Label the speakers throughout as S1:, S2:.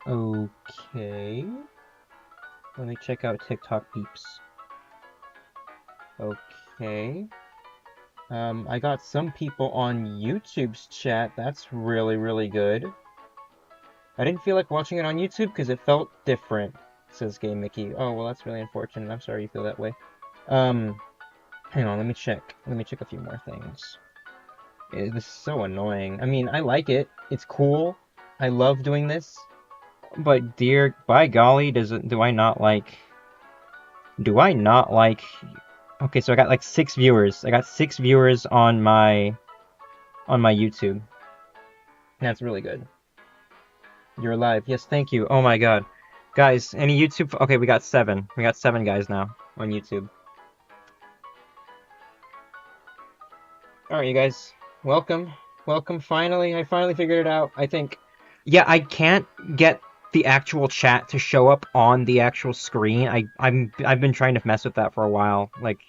S1: Okay. Let me check out TikTok peeps. Okay. I got some people on YouTube's chat. That's really, really good. I didn't feel like watching it on YouTube because it felt different, says Gay Mickey. Oh, well, that's really unfortunate. I'm sorry you feel that way. Um, Hang on, let me check. Let me check a few more things. This is so annoying. I mean, I like it. It's cool. I love doing this. But dear, by golly, do I not like... Do I not like... Okay, so I got like 6 viewers. I got 6 viewers on my YouTube. That's really good. You're alive. Yes, thank you. Oh my god. Guys, any YouTube... Okay, we got 7. We got 7 guys now on YouTube. Alright, you guys. Welcome. Welcome, finally. I finally figured it out, I think. Yeah, I can't get the actual chat to show up on the actual screen. I've been trying to mess with that for a while. Like,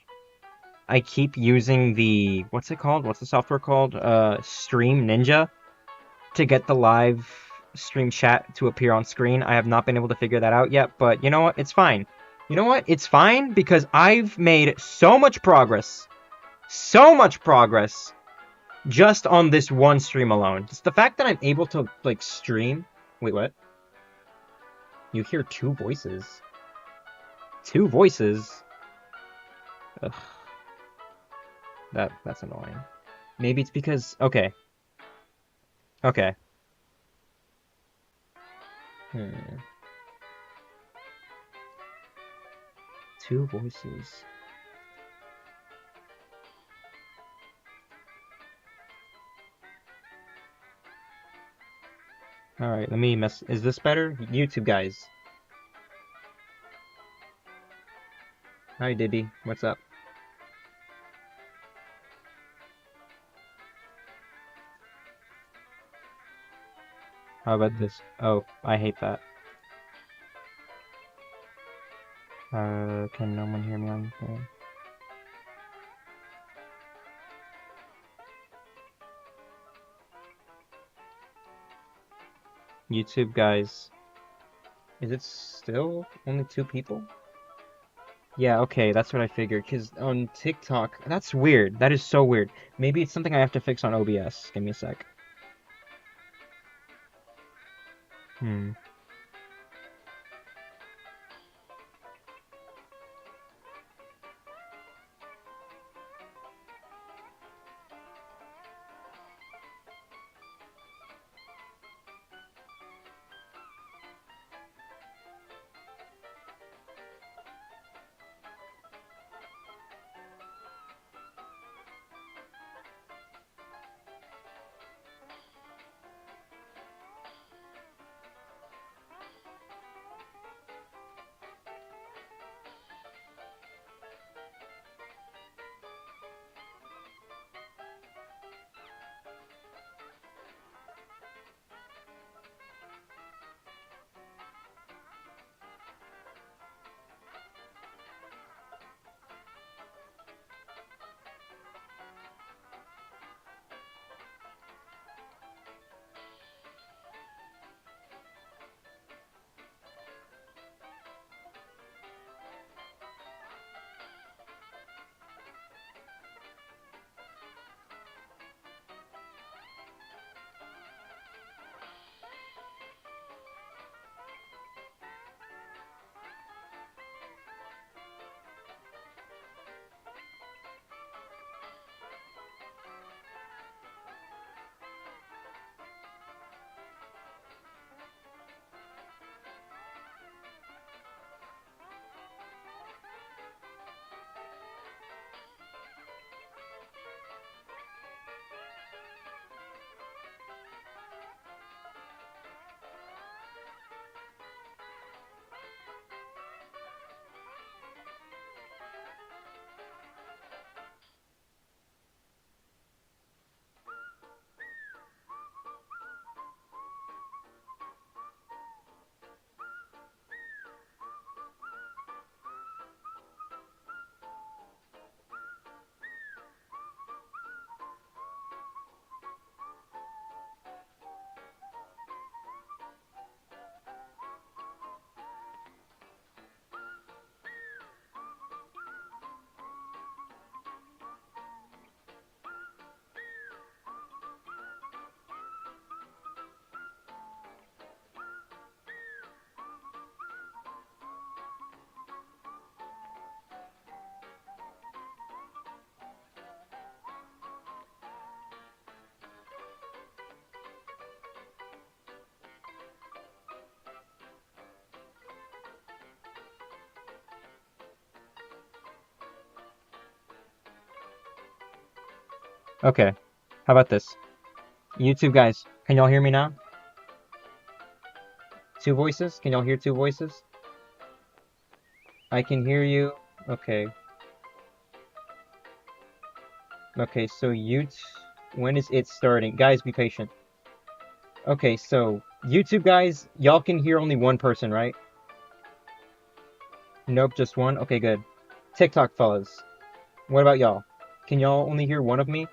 S1: I keep using the... What's it called? What's the software called? Stream Ninja to get the live stream chat to appear on screen. I have not been able to figure that out yet, but you know what? It's fine. You know what? It's fine because I've made so much progress. So much progress just on this one stream alone. Just the fact that I'm able to, like, stream... Wait, what? You hear 2 voices. 2 voices? Ugh. That's annoying. Maybe it's because... Okay. Okay. 2 voices. Alright, let me mess... Is this better? YouTube guys. Hi, Dibby. What's up? How about this? Oh, I hate that. Can no one hear me on the phone? YouTube guys. Is it still only 2 people? Yeah, okay, that's what I figured. Because on TikTok, that's weird. That is so weird. Maybe it's something I have to fix on OBS. Give me a sec. Hmm. Okay. How about this? YouTube guys, can y'all hear me now? Two voices? Can y'all hear two voices? I can hear you. Okay. Okay, so when is it starting? Guys, be patient. Okay, so YouTube guys, y'all can hear only one person, right? Nope, just one? Okay, good. TikTok fellas, what about y'all? Can y'all only hear one of me?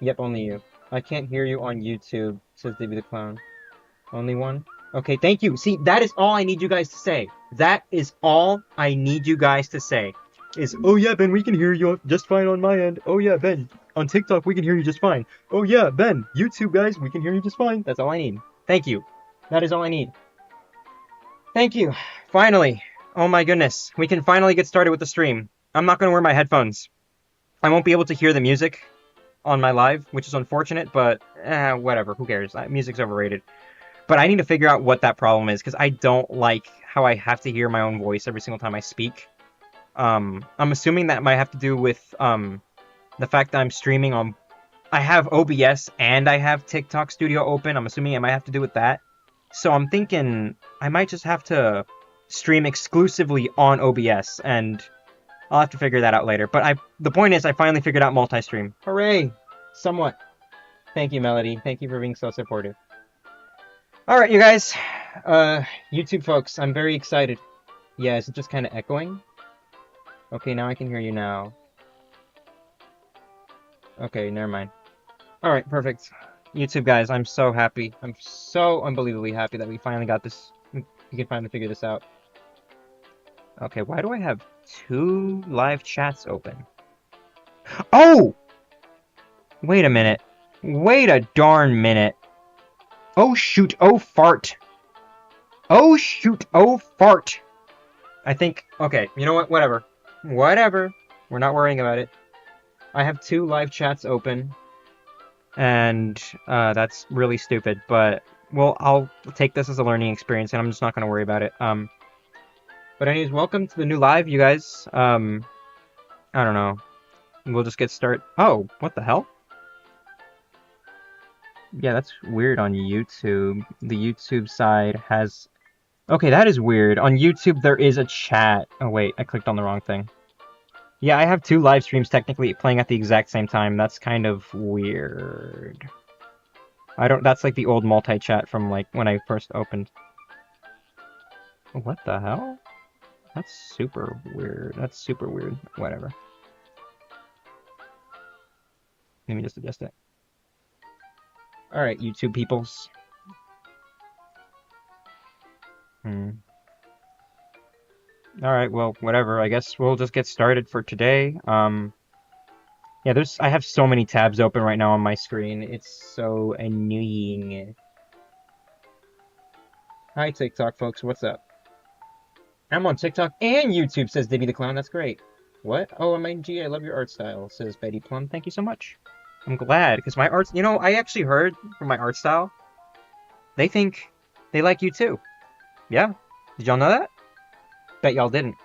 S1: Yep, only you. I can't hear you on YouTube, says Davey the Clown. Only one? Okay, thank you. See, that is all I need you guys to say. That is all I need you guys to say. Oh yeah, Ben, we can hear you just fine on my end. Oh yeah, Ben, on TikTok, we can hear you just fine. Oh yeah, Ben, YouTube guys, we can hear you just fine. That's all I need. Thank you. That is all I need. Thank you. Finally. Oh my goodness. We can finally get started with the stream. I'm not going to wear my headphones. I won't be able to hear the music on my live, which is unfortunate, but whatever. Who cares? Music's overrated. But I need to figure out what that problem is, because I don't like how I have to hear my own voice every single time I speak. I'm assuming that might have to do with the fact that I'm streaming on... I have OBS and I have TikTok Studio open. I'm assuming it might have to do with that. So I'm thinking I might just have to stream exclusively on OBS, and I'll have to figure that out later. But the point is, I finally figured out multi-stream. Hooray! Somewhat. Thank you, Melody. Thank you for being so supportive. Alright, you guys. YouTube folks, I'm very excited. Yeah, is it just kind of echoing? Okay, now I can hear you now. Okay, never mind. Alright, perfect. YouTube guys, I'm so happy. I'm so unbelievably happy that we finally got this. We can finally figure this out. Okay, why do I have 2 live chats open? Oh! Wait a minute. Wait a darn minute. Oh shoot, oh fart. Oh shoot, oh fart. I think, okay, you know what, whatever. Whatever. We're not worrying about it. I have 2 live chats open. And that's really stupid, but well, I'll take this as a learning experience, and I'm just not going to worry about it. But anyways, welcome to the new live, you guys. I don't know. We'll just get started. Oh, what the hell? Yeah, that's weird on YouTube. The YouTube side has... Okay, that is weird. On YouTube, there is a chat. Oh, wait, I clicked on the wrong thing. Yeah, I have 2 live streams technically playing at the exact same time. That's kind of weird. That's like the old multi-chat from like when I first opened. What the hell? That's super weird. That's super weird. Whatever. Let me just adjust it. Alright, YouTube peoples. Alright, well, whatever. I guess we'll just get started for today. Yeah, I have so many tabs open right now on my screen. It's so annoying. Hi, TikTok folks. What's up? I'm on TikTok and YouTube, says Dibby the Clown. That's great. What? Oh, MIG, I love your art style, says Betty Plum. Thank you so much. I'm glad, because my art... You know, I actually heard from my art style, they think they like you too. Yeah. Did y'all know that? Bet y'all didn't.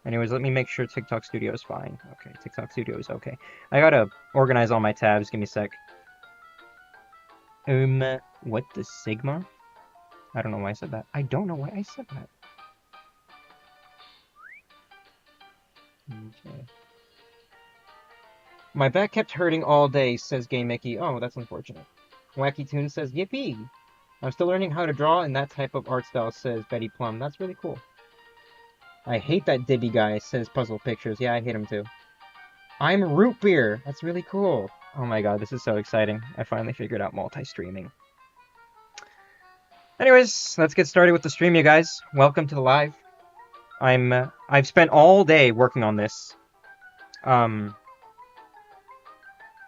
S1: Anyways, let me make sure TikTok Studio is fine. Okay, TikTok Studio is okay. I gotta organize all my tabs. Give me a sec. What the Sigma? I don't know why I said that. I don't know why I said that. Okay. My back kept hurting all day, says Gay Mickey. Oh, that's unfortunate. Wacky Toon says, yippee! I'm still learning how to draw in that type of art style, says Betty Plum. That's really cool. I hate that Dibby guy, says Puzzle Pictures. Yeah, I hate him too. I'm Root Beer! That's really cool. Oh my god, this is so exciting. I finally figured out multi-streaming. Anyways, let's get started with the stream, you guys. Welcome to the live. I've spent all day working on this. I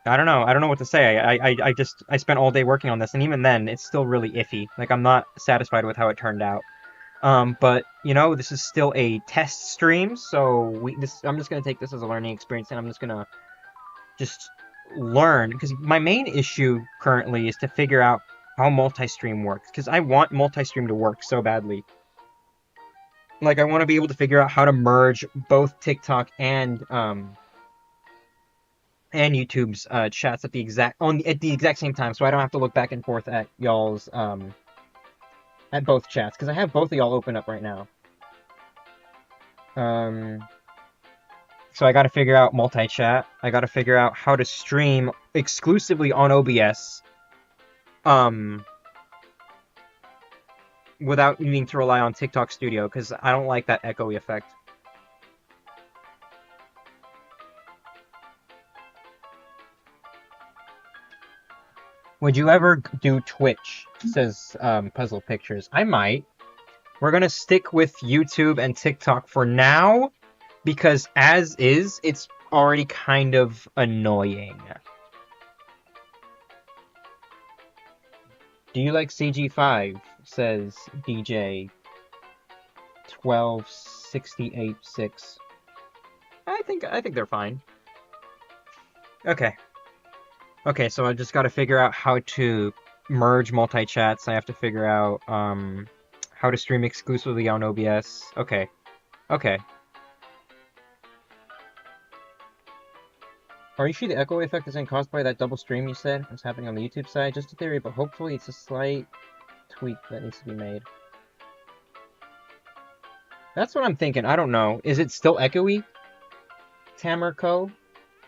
S1: don't know what to say. I spent all day working on this, and even then, it's still really iffy. Like, I'm not satisfied with how it turned out. But, you know, this is still a test stream, so I'm just gonna take this as a learning experience, and I'm just gonna learn, because my main issue currently is to figure out how multi-stream works, because I want multi-stream to work so badly. Like, I want to be able to figure out how to merge both TikTok and YouTube's chats at the exact same time, so I don't have to look back and forth at y'all's at both chats, because I have both of y'all open up right now. So I got to figure out multi-chat. I got to figure out how to stream exclusively on OBS, without needing to rely on TikTok Studio, because I don't like that echoey effect. Would you ever do Twitch? Says Puzzle Pictures. I might. We're gonna stick with YouTube and TikTok for now, because as is, it's already kind of annoying. Do you like CG5? Says DJ 12686. I think they're fine. Okay. Okay, so I just got to figure out how to merge multi-chats. I have to figure out how to stream exclusively on OBS. Okay. Okay. Are you sure the echo effect isn't caused by that double stream you said was happening on the YouTube side? Just a theory, but hopefully it's a slight tweak that needs to be made. That's what I'm thinking. I don't know. Is it still echoey? Tamerco?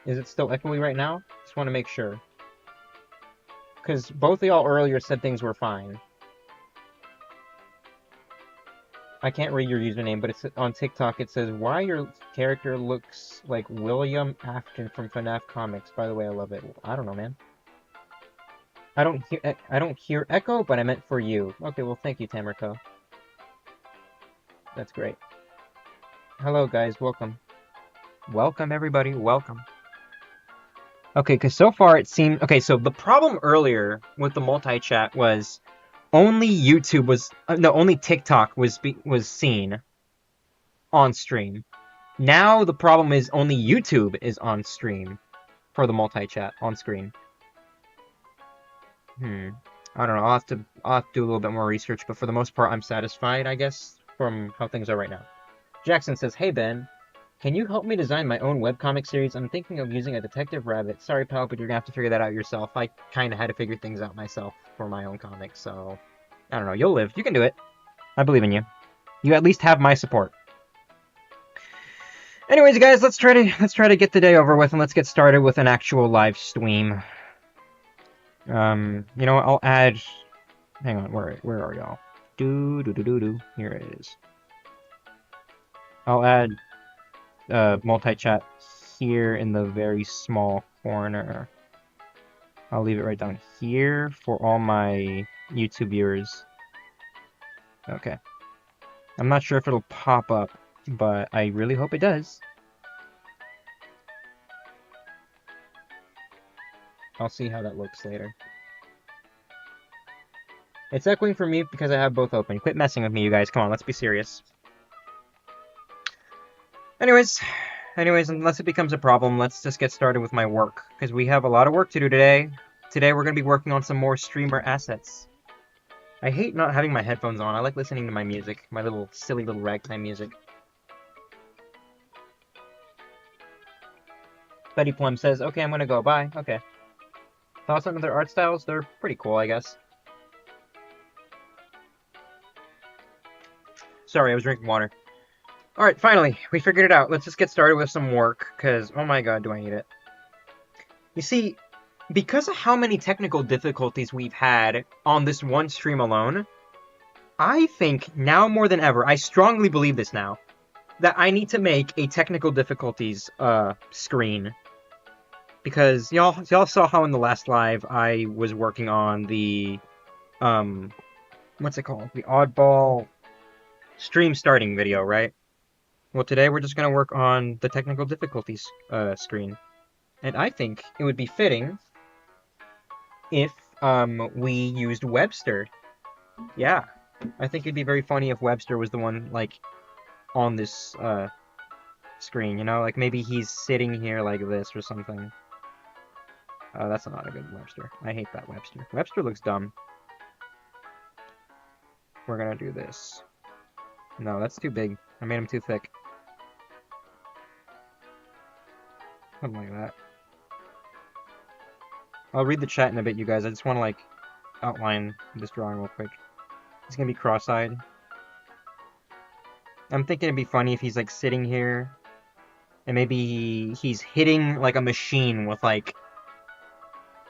S1: Is it still echoey right now? Just want to make sure. Because both of y'all earlier said things were fine. I can't read your username, but it's on TikTok. It says, why your character looks like William Afton from FNAF Comics. By the way, I love it. I don't know, man. I don't hear echo, but I meant for you. Okay, well, thank you, Tamerco. That's great. Hello, guys. Welcome. Welcome, everybody. Welcome. Okay, because so far it seemed... Okay, so the problem earlier with the multi-chat was only YouTube was... no, only TikTok was seen on stream. Now the problem is only YouTube is on stream for the multi-chat on screen. I don't know. I'll have to do a little bit more research, but for the most part, I'm satisfied, I guess, from how things are right now. Jackson says, hey, Ben. Can you help me design my own webcomic series? I'm thinking of using a detective rabbit. Sorry, pal, but you're gonna have to figure that out yourself. I kind of had to figure things out myself for my own comics, so... I don't know. You'll live. You can do it. I believe in you. You at least have my support. Anyways, guys, let's try to get the day over with, and let's get started with an actual live stream. You know what? I'll add... Hang on. Where are y'all? Here it is. I'll add... multi-chat here in the very small corner. I'll leave it right down here for all my YouTube viewers. Okay. I'm not sure if it'll pop up, but I really hope it does. I'll see how that looks later. It's echoing for me because I have both open. Quit messing with me, you guys. Come on, let's be serious. Anyways, unless it becomes a problem, let's just get started with my work, because we have a lot of work to do today. Today we're going to be working on some more streamer assets. I hate not having my headphones on. I like listening to my music, my little silly little ragtime music. Betty Plum says, okay, I'm going to go. Bye. Okay. Thoughts on other art styles? They're pretty cool, I guess. Sorry, I was drinking water. Alright, finally, we figured it out. Let's just get started with some work, because, oh my god, do I need it. You see, because of how many technical difficulties we've had on this one stream alone, I think now more than ever, I strongly believe this now, that I need to make a technical difficulties screen. Because y'all saw how in the last live I was working on the, what's it called? The oddball stream starting video, right? Well, today we're just going to work on the technical difficulties screen. And I think it would be fitting if we used Webster. Yeah, I think it'd be very funny if Webster was the one, like, on this screen, you know? Like, maybe he's sitting here like this or something. That's not a good Webster. I hate that Webster. Webster looks dumb. We're going to do this. No, that's too big. I made him too thick. Something like that. I'll read the chat in a bit, you guys. I just want to, like, outline this drawing real quick. He's gonna be cross-eyed. I'm thinking it'd be funny if he's, like, sitting here, and maybe he's hitting, like, a machine with, like,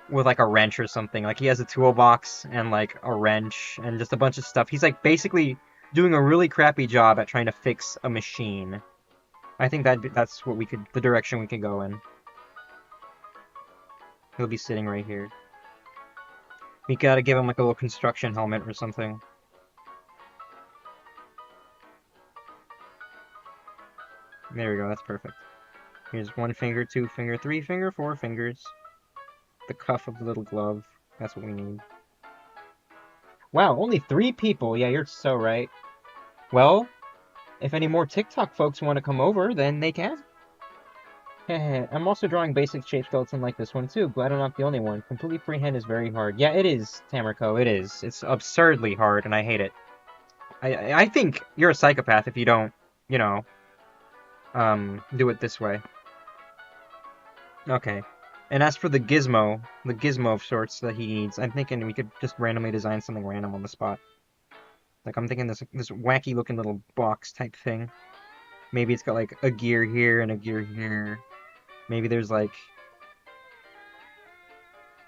S1: a wrench or something. Like, he has a toolbox and, like, a wrench and just a bunch of stuff. He's, like, basically doing a really crappy job at trying to fix a machine. I think that's what the direction we could go in. He'll be sitting right here. We gotta give him, like, a little construction helmet or something. There we go, that's perfect. Here's 1 finger, 2 finger, 3 finger, 4 fingers. The cuff of the little glove. That's what we need. Wow, only 3 people. Yeah, you're so right. Well, if any more TikTok folks want to come over, then they can. I'm also drawing basic shape skeleton like this one too. Glad I'm not the only one. Completely freehand is very hard. Yeah, it is, Tamrico, it is. It's absurdly hard, and I hate it. I think you're a psychopath if you don't, you know, do it this way. Okay. And as for the gizmo of sorts that he needs, I'm thinking we could just randomly design something random on the spot. Like, I'm thinking this wacky looking little box type thing. Maybe it's got like a gear here and a gear here. Maybe there's like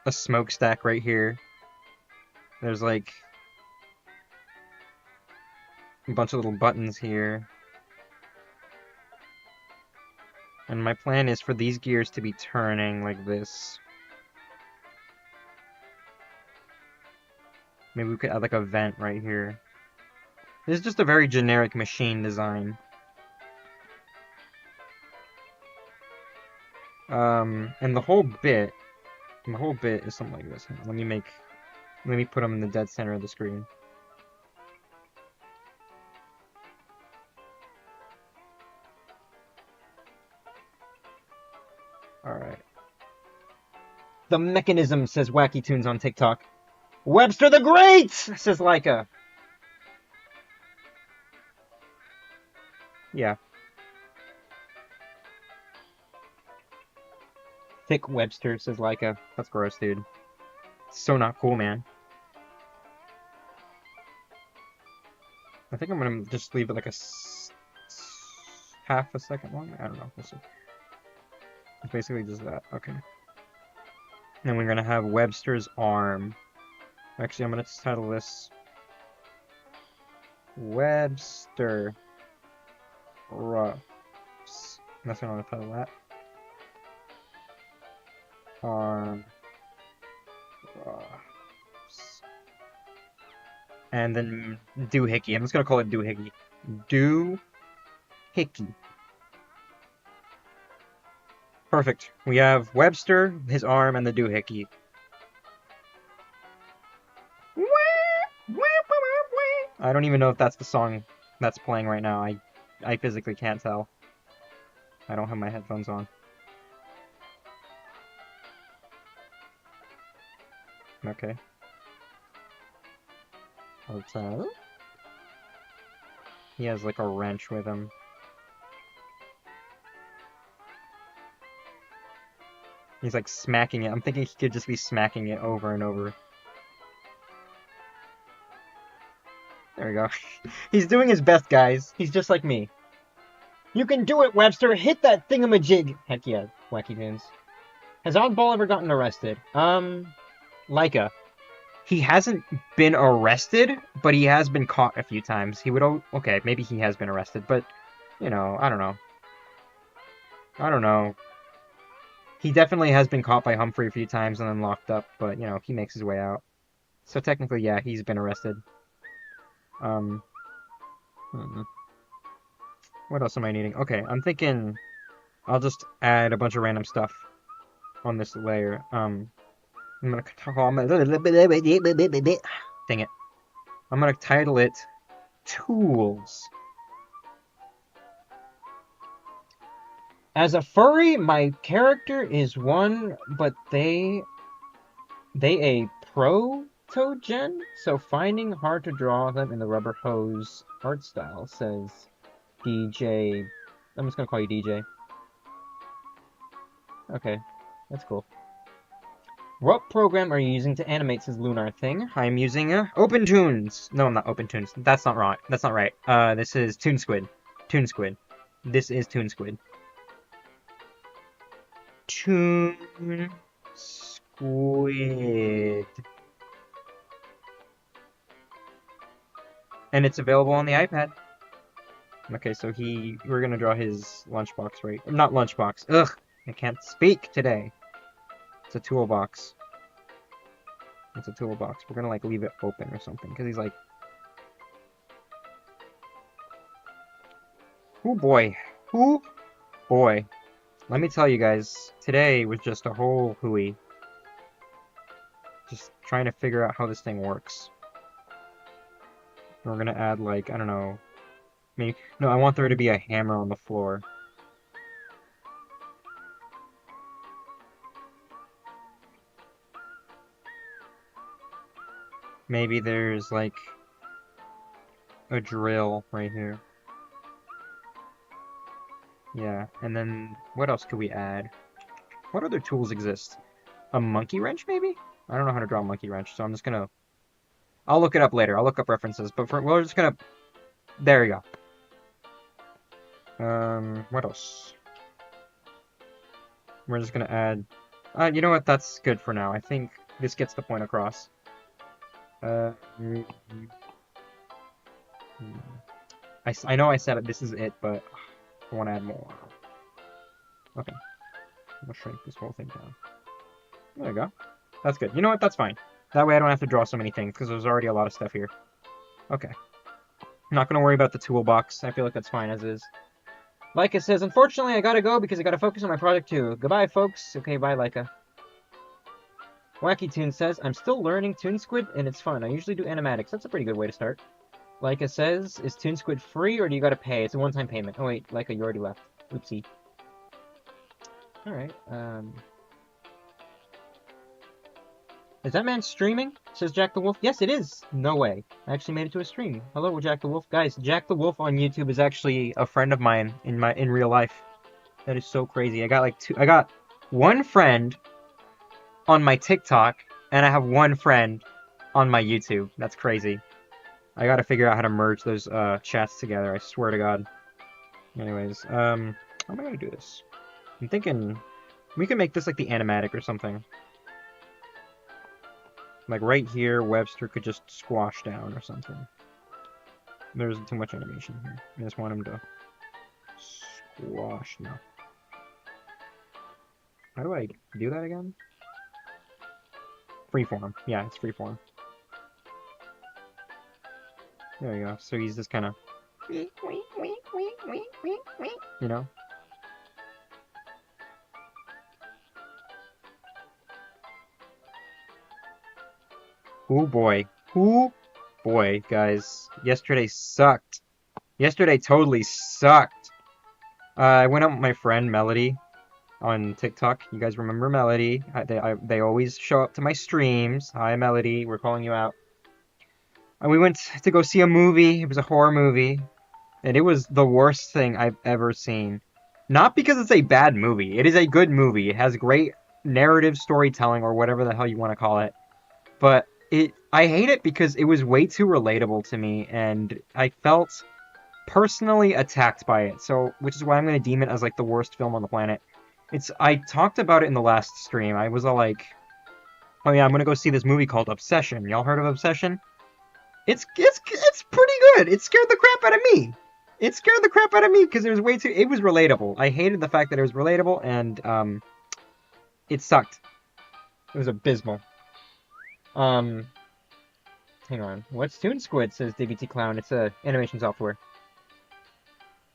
S1: a smokestack right here. There's like a bunch of little buttons here. And my plan is for these gears to be turning like this. Maybe we could add like a vent right here. This is just a very generic machine design. And the whole bit is something like this. Let me put them in the dead center of the screen. Alright. The mechanism, says Wacky Tunes on TikTok. Webster the Great, says Leica. Yeah. Thick Webster, says Leica. That's gross, dude. So not cool, man. I think I'm gonna just leave it like half a second long. I don't know. We'll see. It's basically just that. Okay. Then we're gonna have Webster's arm. Actually, I'm gonna title this Webster Ruffs. That's what I'm gonna title that. Arm Ruffs. And then Doohickey. I'm just gonna call it Doohickey. Doohickey. Perfect. We have Webster, his arm, and the Doohickey. I don't even know if that's the song that's playing right now. I physically can't tell. I don't have my headphones on. Okay. Hotel. He has like a wrench with him. He's like smacking it. I'm thinking he could just be smacking it over and over. There we go. He's doing his best, guys. He's just like me. You can do it, Webster! Hit that thingamajig! Heck yeah, Wacky Tunes. Has Oddball ever gotten arrested? Leica. He hasn't been arrested, but he has been caught a few times. He would... Okay, maybe he has been arrested, but... You know, I don't know. I don't know. He definitely has been caught by Humphrey a few times and then locked up, but, you know, he makes his way out. So technically, yeah, he's been arrested. What else am I needing? Okay, I'm thinking I'll just add a bunch of random stuff on this layer. I'm gonna dang it. I'm gonna title it Tools. As a furry, my character is one, but they a pro Togen? So finding hard to draw them in the rubber hose art style, says DJ. I'm just gonna call you DJ. Okay, that's cool. What program are you using to animate, says Lunar Thing? I'm using OpenTunes. No, I'm not OpenTunes. That's not right. That's not right. This is ToonSquid. ToonSquid. This is ToonSquid. ToonSquid. And it's available on the iPad. Okay, so we're gonna draw his lunchbox, right? Not lunchbox. Ugh, I can't speak today. It's a toolbox. It's a toolbox. We're gonna like leave it open or something, because he's like, oh boy, oh boy. Let me tell you guys, today was just a whole hooey. Just trying to figure out how this thing works. We're gonna add like, I don't know, maybe, no, I want there to be a hammer on the floor. Maybe there's like a drill right here. Yeah, and then what else could we add? What other tools exist? A monkey wrench, maybe? I don't know how to draw a monkey wrench, so I'm just gonna... I'll look it up later. I'll look up references, but we're just gonna... There you go. What else? We're just gonna add... you know what? That's good for now. I think this gets the point across. I know I said it, this is it, but I want to add more. Okay. I'm gonna shrink this whole thing down. There we go. That's good. You know what? That's fine. That way I don't have to draw so many things, because there's already a lot of stuff here. Okay. I'm not gonna worry about the toolbox. I feel like that's fine as is. Leica says, unfortunately, I gotta go because I gotta focus on my project too. Goodbye, folks. Okay, bye, Leica. Wacky Toon says, I'm still learning ToonSquid, and it's fun. I usually do animatics. That's a pretty good way to start. Leica says, is ToonSquid free, or do you gotta pay? It's a one-time payment. Oh, wait, Leica, you already left. Oopsie. Alright, Is that man streaming? Says Jack the Wolf. Yes, it is. No way. I actually made it to a stream. Hello, Jack the Wolf. Guys, Jack the Wolf on YouTube is actually a friend of mine in real life. That is so crazy. I got one friend on my TikTok, and I have one friend on my YouTube. That's crazy. I gotta figure out how to merge those chats together, I swear to God. Anyways, how am I gonna do this? I'm thinking we can make this like the animatic or something. Like right here, Webster could just squash down or something. There's too much animation here. I just want him to squash now. How do I do that again? Freeform. Yeah, it's freeform. There you go. So he's just kind of, you know? Oh boy. Oh boy, guys. Yesterday sucked. Yesterday totally sucked. I went out with my friend Melody on TikTok. You guys remember Melody? They always show up to my streams. Hi, Melody. We're calling you out. And we went to go see a movie. It was a horror movie. And it was the worst thing I've ever seen. Not because it's a bad movie. It is a good movie. It has great narrative storytelling, or whatever the hell you want to call it. But I hate it because it was way too relatable to me, and I felt personally attacked by it. So, which is why I'm going to deem it as like the worst film on the planet. I talked about it in the last stream. I was all like, oh yeah, I'm going to go see this movie called Obsession. Y'all heard of Obsession? It's pretty good. It scared the crap out of me. It scared the crap out of me because it was it was relatable. I hated the fact that it was relatable, and it sucked. It was abysmal. Hang on. What's ToonSquid, says DBT Clown. It's a animation software.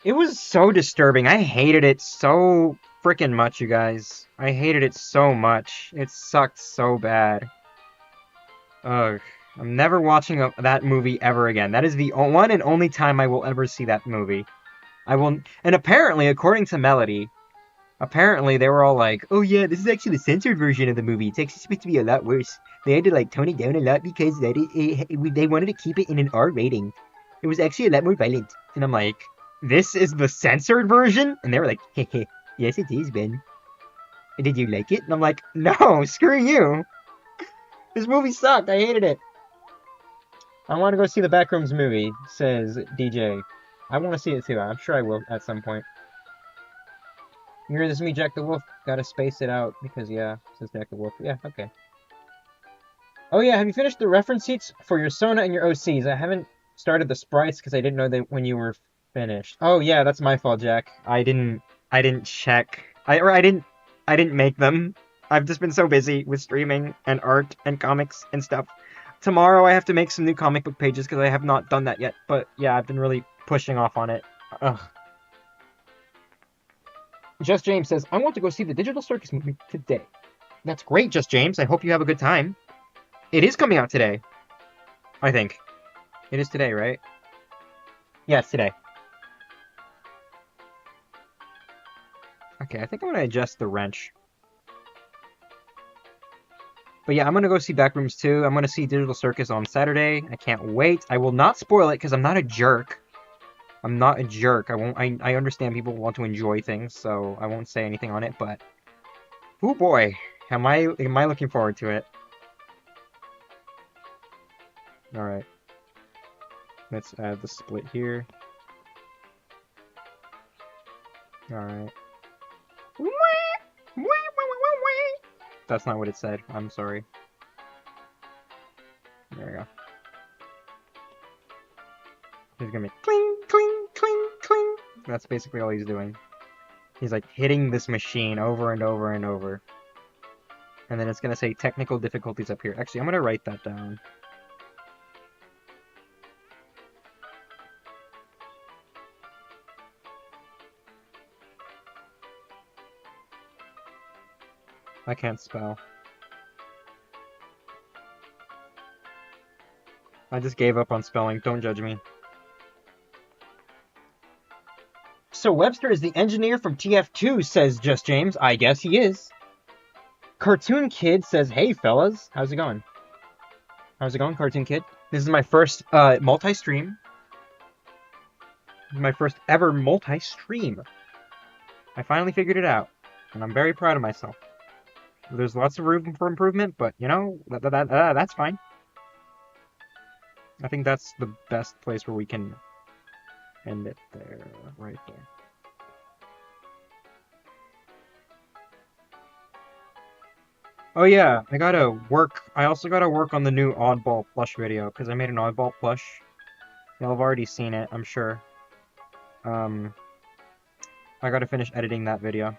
S1: It was so disturbing. I hated it so freaking much, you guys. I hated it so much. It sucked so bad. Ugh. I'm never watching that movie ever again. That is the one and only time I will ever see that movie. I will, and apparently, according to Melody, Apparently, they were all like, "Oh yeah, this is actually the censored version of the movie. It's actually supposed to be a lot worse. They had to like tone it down a lot because they wanted to keep it in an R rating. It was actually a lot more violent." And I'm like, "This is the censored version?" And they were like, "Hehe, yes it is, Ben. Did you like it?" And I'm like, "No, screw you. This movie sucked. I hated it. I want to go see the Backrooms movie," says DJ. I want to see it too. I'm sure I will at some point. You hear this, me, Jack the Wolf? Gotta space it out because, yeah, says Jack the Wolf. Yeah, okay. Oh, yeah, have you finished the reference sheets for your Sona and your OCs? I haven't started the sprites because I didn't know that when you were finished. Oh, yeah, that's my fault, Jack. I didn't check. I didn't make them. I've just been so busy with streaming and art and comics and stuff. Tomorrow I have to make some new comic book pages because I have not done that yet. But yeah, I've been really pushing off on it. Ugh. Just James says, I want to go see the Digital Circus movie today. That's great, Just James. I hope you have a good time. It is coming out today, I think. It is today, right? Yeah, it's today. Okay, I think I'm gonna adjust the wrench. But yeah, I'm gonna go see Backrooms 2. I'm gonna see Digital Circus on Saturday. I can't wait. I will not spoil it because I'm not a jerk. I'm not a jerk. I won't. I understand people want to enjoy things, so I won't say anything on it. But oh boy, am I looking forward to it? All right, let's add the split here. All right. That's not what it said. I'm sorry. There we go. He's gonna be cling, cling, cling, cling. That's basically all he's doing. He's like hitting this machine over and over and over. And then it's gonna say technical difficulties up here. Actually, I'm gonna write that down. I can't spell. I just gave up on spelling. Don't judge me. So Webster is the engineer from TF2, says Just James. I guess he is. Cartoon Kid says, hey fellas, how's it going? How's it going, Cartoon Kid? This is my first multi-stream. My first ever multi-stream. I finally figured it out, and I'm very proud of myself. There's lots of room for improvement, but you know, that's fine. I think that's the best place where we can end it there, right there. Oh yeah, I also gotta work on the new Oddball plush video, because I made an Oddball plush. Y'all have already seen it, I'm sure. Um, I gotta finish editing that video.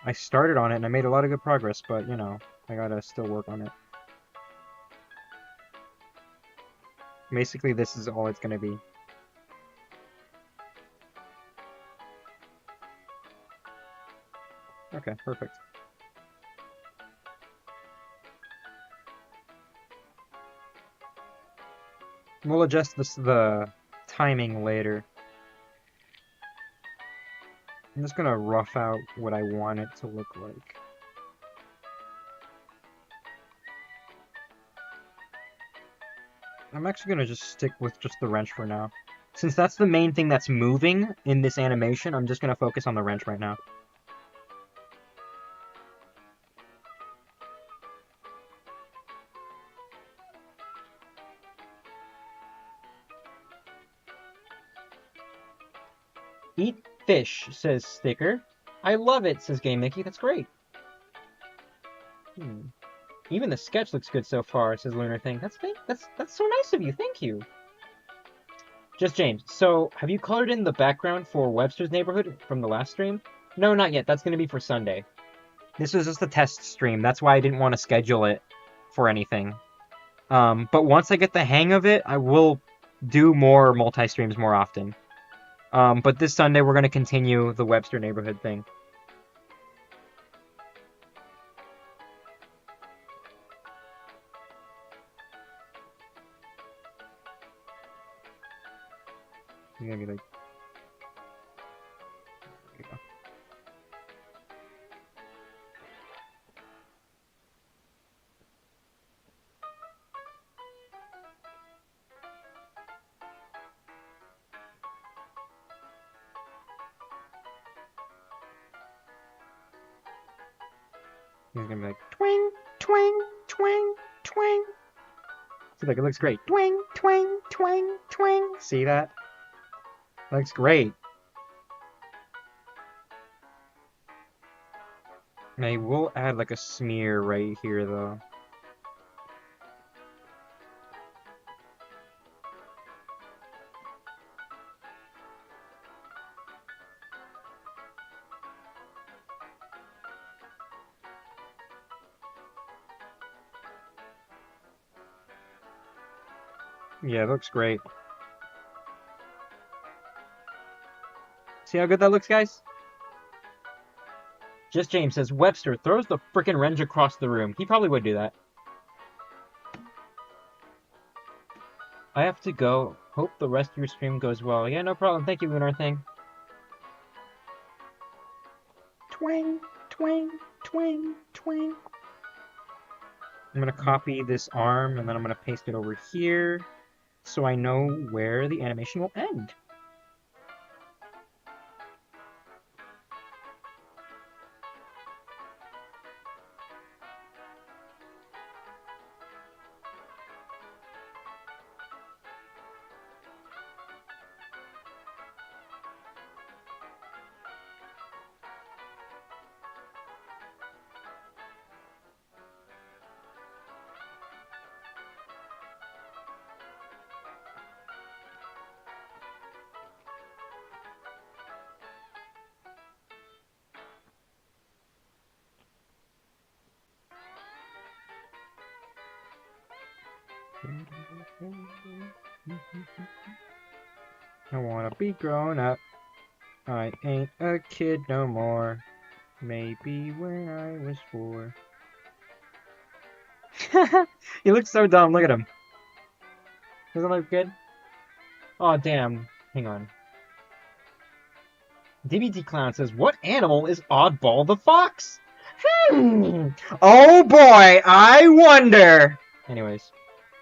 S1: I started on it and I made a lot of good progress, but you know, I gotta still work on it. Basically, this is all it's gonna be. Okay, perfect. We'll adjust the timing later. I'm just gonna rough out what I want it to look like. I'm actually gonna just stick with just the wrench for now. Since that's the main thing that's moving in this animation, I'm just gonna focus on the wrench right now. Eat fish, says Sticker. I love it, says Game Mickey. That's great. Even the sketch looks good so far, says Lunar Thing. That's so nice of you. Thank you. Just James. So, have you colored in the background for Webster's Neighborhood from the last stream? No, not yet. That's going to be for Sunday. This was just a test stream. That's why I didn't want to schedule it for anything. But once I get the hang of it, I will do more multi-streams more often. But this Sunday, we're going to continue the Webster Neighborhood thing. You're gonna be like... There you go. He's gonna be like, twang, twang, twang, twang. See, look, it looks great. Twang, twang, twang, twang. See that? Looks great. Maybe we'll add like a smear right here, though. Yeah, it looks great. See how good that looks, guys? Just James says, Webster throws the frickin' wrench across the room. He probably would do that. I have to go. Hope the rest of your stream goes well. Yeah, no problem. Thank you, Lunar Thing. Twang, twang, twang, twang. I'm gonna copy this arm, and then I'm gonna paste it over here, so I know where the animation will end. I wanna be grown up. I ain't a kid no more. Maybe when I was 4. He looks so dumb. Look at him. Doesn't look good? Oh, damn. Hang on. DBT Clown says, what animal is Oddball the Fox? Oh boy, I wonder. Anyways,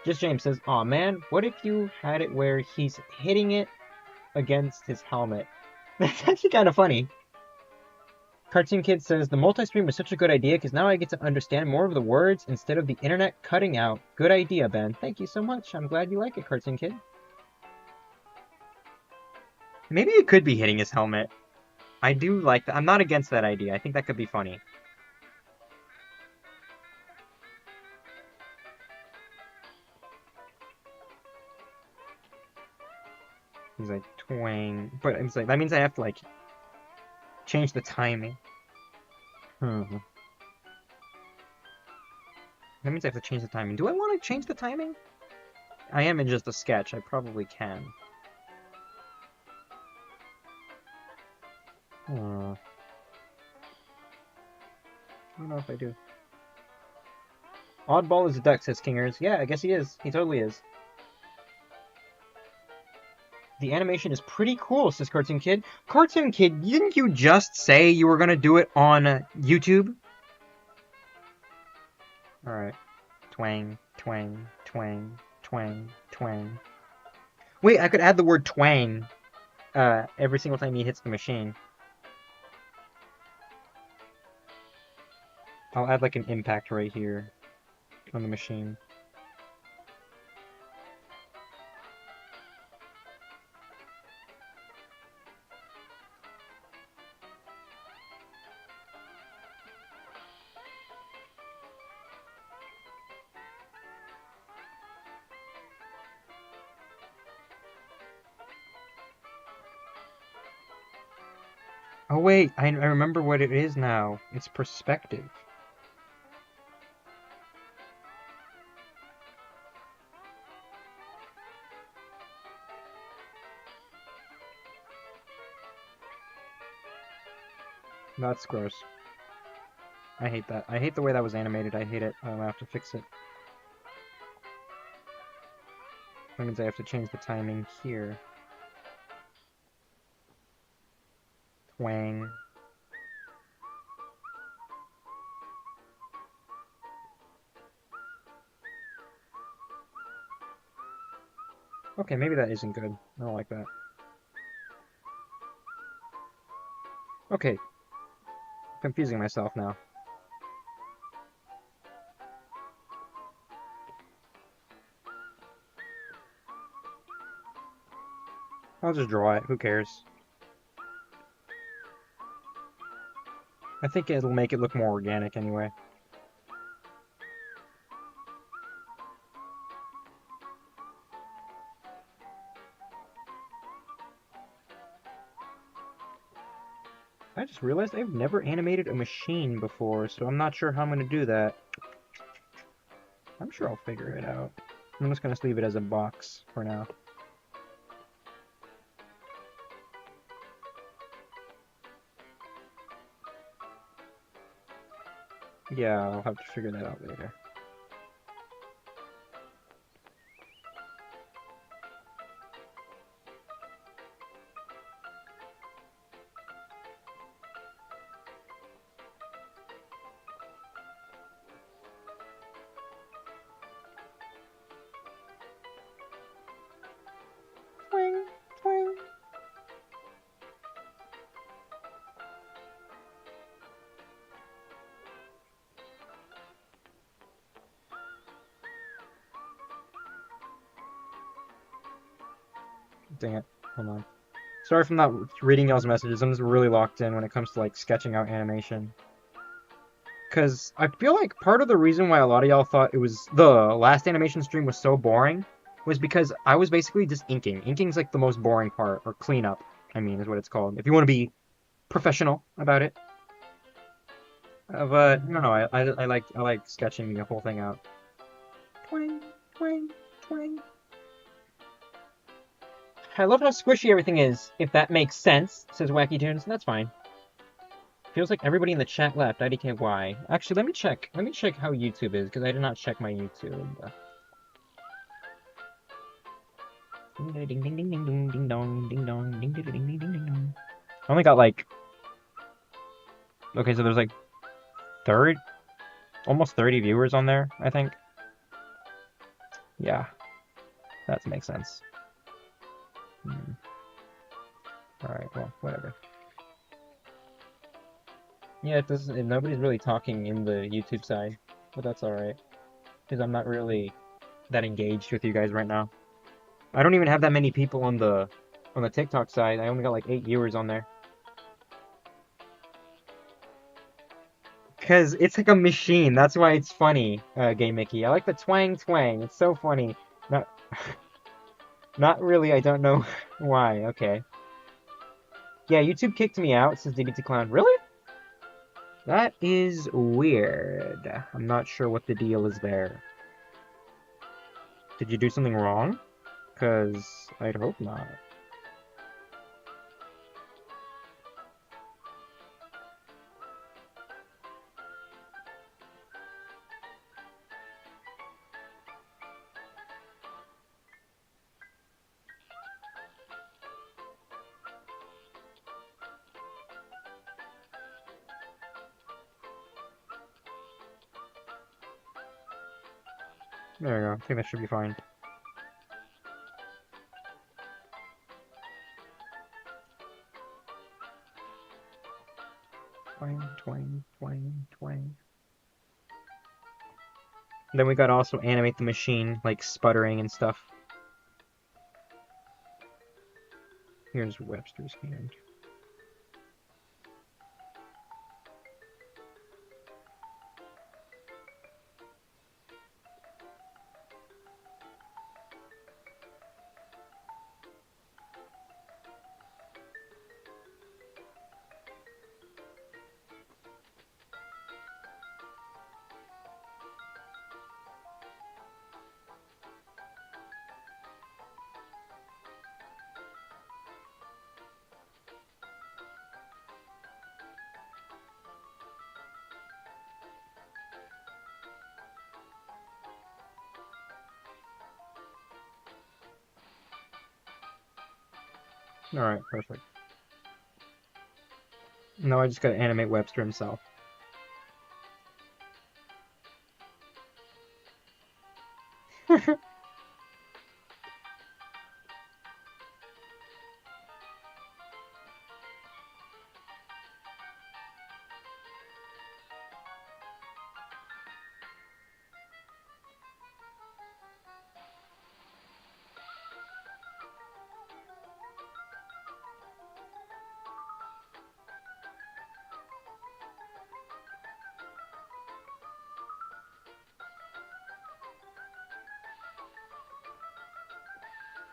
S1: Just James says, aw man, what if you had it where he's hitting it against his helmet? That's actually kind of funny. Cartoon Kid says, the multi-stream was such a good idea because now I get to understand more of the words instead of the internet cutting out. Good idea, Ben. Thank you so much. I'm glad you like it, Cartoon Kid. Maybe it could be hitting his helmet. I do like that. I'm not against that idea. I think that could be funny. He's like, twang. But it's like, that means I have to, like, change the timing. That means I have to change the timing. Do I want to change the timing? I am in just a sketch. I probably can. I don't know if I do. Oddball is a duck, says Kingers. Yeah, I guess he is. He totally is. The animation is pretty cool, says Cartoon Kid. Cartoon Kid, didn't you just say you were gonna do it on YouTube? Alright. Twang, twang, twang, twang, twang. Wait, I could add the word twang every single time he hits the machine. I'll add like an impact right here on the machine. Oh wait, I remember what it is now. It's perspective. That's gross. I hate that. I hate the way that was animated. I hate it. I'm gonna have to fix it. That means I have to change the timing here. Twang. Okay, maybe that isn't good. I don't like that. Okay. Confusing myself now. I'll just draw it. Who cares? I think it'll make it look more organic anyway. I just realized I've never animated a machine before, so I'm not sure how I'm going to do that. I'm sure I'll figure it out. I'm just going to leave it as a box for now. Yeah, I'll have to figure that out later. Twing, twing. Dang it. Hold on. Sorry for not reading y'all's messages. I'm just really locked in when it comes to like sketching out animation. Because I feel like part of the reason why a lot of y'all thought it was the last animation stream was so boring was because I was basically just inking. Inking's like the most boring part, or cleanup, I mean, is what it's called. If you want to be professional about it. But no, I like sketching the whole thing out. Twang, twang, twang. I love how squishy everything is, if that makes sense, says Wacky Tunes. That's fine. Feels like everybody in the chat left. IDKY. Actually, let me check. Let me check how YouTube is, because I did not check my YouTube. Ding ding ding ding ding ding ding dong ding dong ding ding ding ding ding ding. I only got like. Okay, so there's like almost 30 viewers on there, I think. Yeah, that makes sense. Alright, well, whatever. Yeah, it doesn't. Nobody's really talking in the YouTube side, but that's alright. Because I'm not really that engaged with you guys right now. I don't even have that many people on the TikTok side. I only got like 8 viewers on there. Because it's like a machine. That's why it's funny, Gay Mickey. I like the twang twang. It's so funny. Not, not really. I don't know why. Okay. Yeah, YouTube kicked me out, says DBT Clown. Really? That is weird. I'm not sure what the deal is there. Did you do something wrong? Because I'd hope not. There we go. I think that should be fine. Twang, twang, twang, twang. Then we gotta also animate the machine, like sputtering and stuff. Here's Webster's hand. Alright, perfect. Now I just gotta animate Webster himself.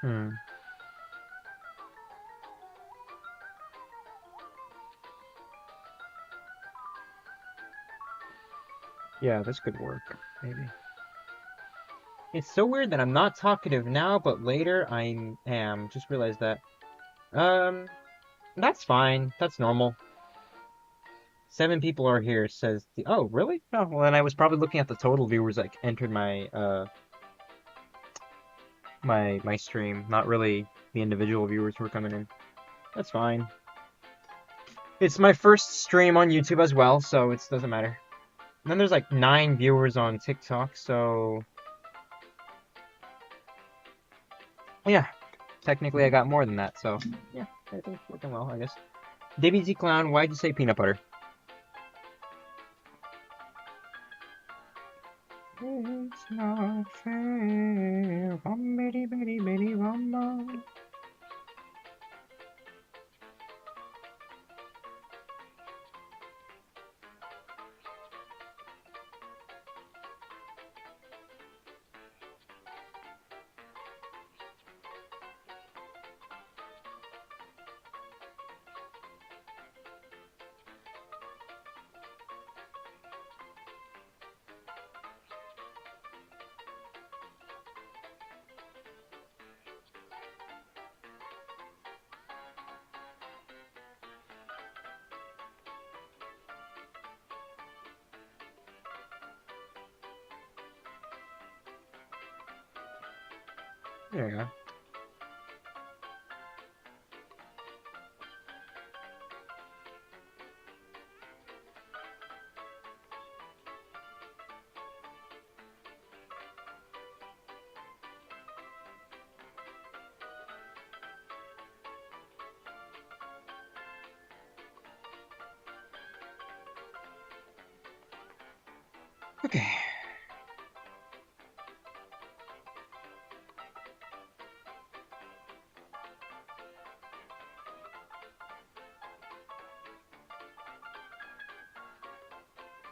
S1: Hmm. Yeah, this could work, maybe. It's so weird that I'm not talkative now, but later I am. Just realized that. Um, that's fine. That's normal. 7 people are here, says the. Oh, really? Oh, well, then I was probably looking at the total viewers like entered my my stream, not really the individual viewers who are coming in. That's fine. It's my first stream on YouTube as well, so it doesn't matter. And then there's like 9 viewers on TikTok, so yeah, technically I got more than that, so yeah, I think it's working well, I guess. WZ Clown, why'd you say peanut butter? It's not fair. Bitty, bitty, bitty, bum. There you go. Okay.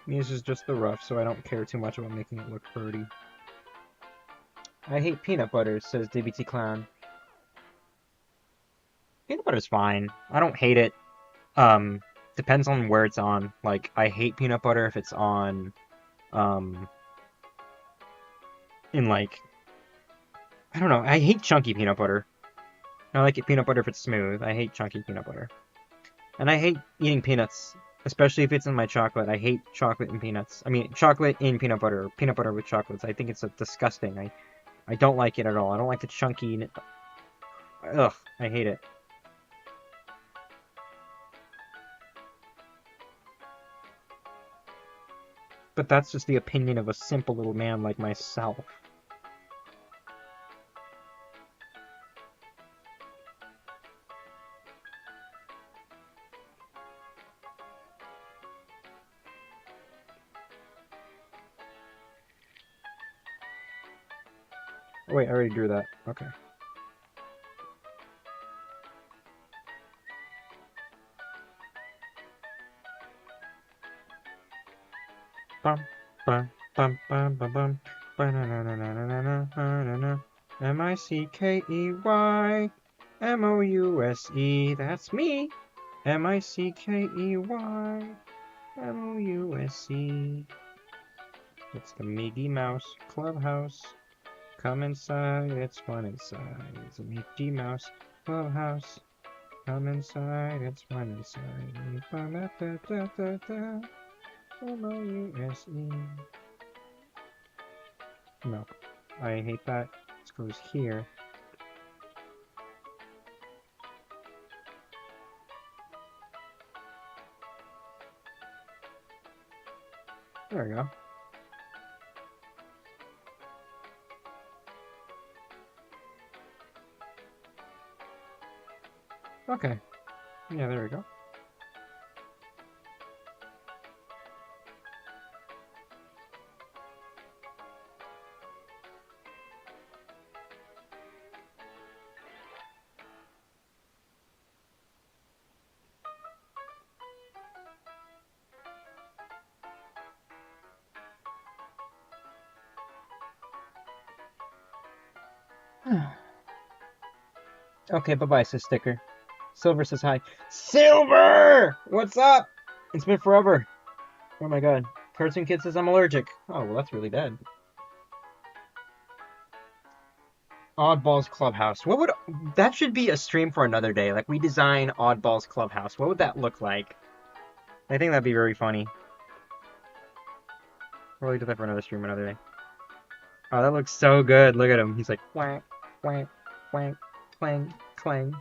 S1: This is just the rough, so I don't care too much about making it look pretty. I hate peanut butter, says DBT Clown. Peanut butter's fine. I don't hate it. Depends on where it's on. Like, I hate peanut butter if it's on, um, in like, I don't know. I hate chunky peanut butter. I like it peanut butter if it's smooth. I hate chunky peanut butter. And I hate eating peanuts, especially if it's in my chocolate. I hate chocolate and peanuts. I mean, chocolate in peanut butter, or peanut butter with chocolates. I think it's disgusting. I don't like it at all. I don't like the chunky. Ugh, I hate it. But that's just the opinion of a simple little man like myself. Oh, wait, I already drew that. Okay. Bum, bum, bum, bum, bum, bum. Mickey Mouse. That's me. Mickey Mouse. It's the Mickey Mouse Clubhouse. Come inside, it's fun inside. It's a Mickey Mouse Clubhouse. Come inside, it's fun inside. M-O-U-S-E. No, I hate that. This goes here. There we go. Okay. Yeah, there we go. Okay, bye-bye, says Sticker. Silver says hi. Silver! What's up? It's been forever. Oh my god. Cartoon Kid says I'm allergic. Oh, well, that's really bad. Oddballs Clubhouse. What would... That should be a stream for another day. Like, we design Oddballs Clubhouse. What would that look like? I think that'd be very funny. We'll do that for another stream another day. Oh, that looks so good. Look at him. He's like, whack, whack, whack, clang, clang.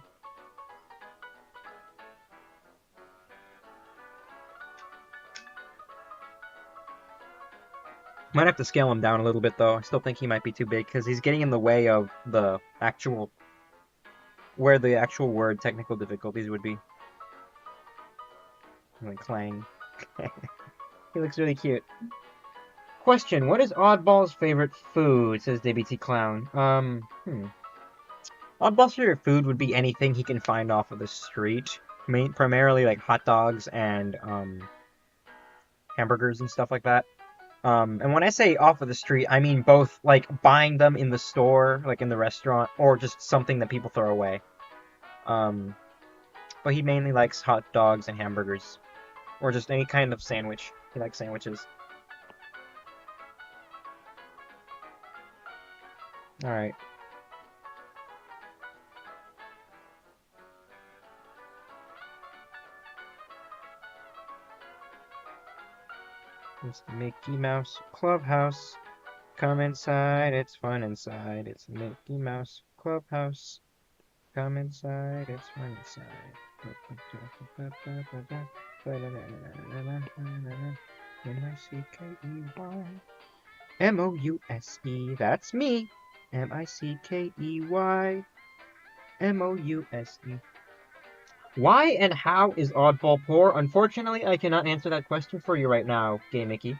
S1: Might have to scale him down a little bit, though. I still think he might be too big, because he's getting in the way of the actual... where the actual word technical difficulties would be. Like, clang. He looks really cute. Question, what is Oddball's favorite food? Says DBT Clown. Oddball's favorite food would be anything he can find off of the street. Primarily like hot dogs and hamburgers and stuff like that. And when I say off of the street, I mean both like buying them in the store, like in the restaurant, or just something that people throw away. But he mainly likes hot dogs and hamburgers, or just any kind of sandwich. He likes sandwiches. All right. It's the Mickey Mouse Clubhouse. Come inside, it's fun inside. It's the Mickey Mouse Clubhouse. Come inside, it's fun inside. M-I-C-K-E-Y. M-O-U-S-E, that's me. M-I-C-K-E-Y. M-O-U-S-E. Why and how is Oddball poor? Unfortunately, I cannot answer that question for you right now, Gay Mickey.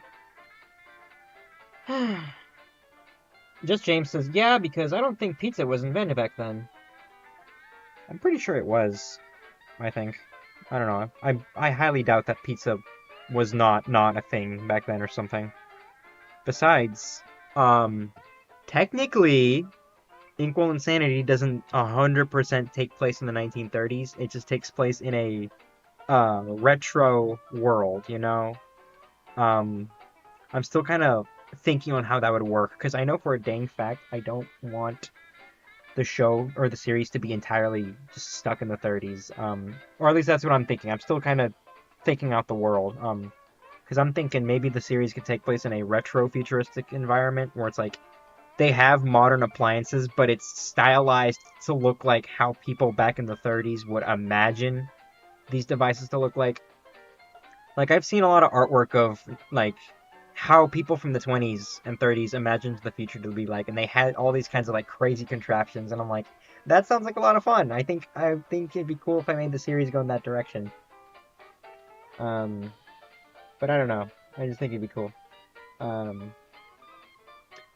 S1: Just James says, yeah, because I don't think pizza was invented back then. I'm pretty sure it was, I think. I don't know. I highly doubt that pizza was not a thing back then or something. Besides, technically, Inkwell Insanity doesn't 100% take place in the 1930s. It just takes place in a retro world, you know? I'm still kind of thinking on how that would work, because I know for a dang fact I don't want the show or the series to be entirely just stuck in the 30s. Or at least that's what I'm thinking. I'm still kind of thinking out the world. Because I'm thinking maybe the series could take place in a retro futuristic environment where it's like they have modern appliances, but it's stylized to look like how people back in the 30s would imagine these devices to look like. Like, I've seen a lot of artwork of, like, how people from the 20s and 30s imagined the future to be like, and they had all these kinds of, like, crazy contraptions, and I'm like, that sounds like a lot of fun. I think it'd be cool if I made the series go in that direction. But I don't know. I just think it'd be cool.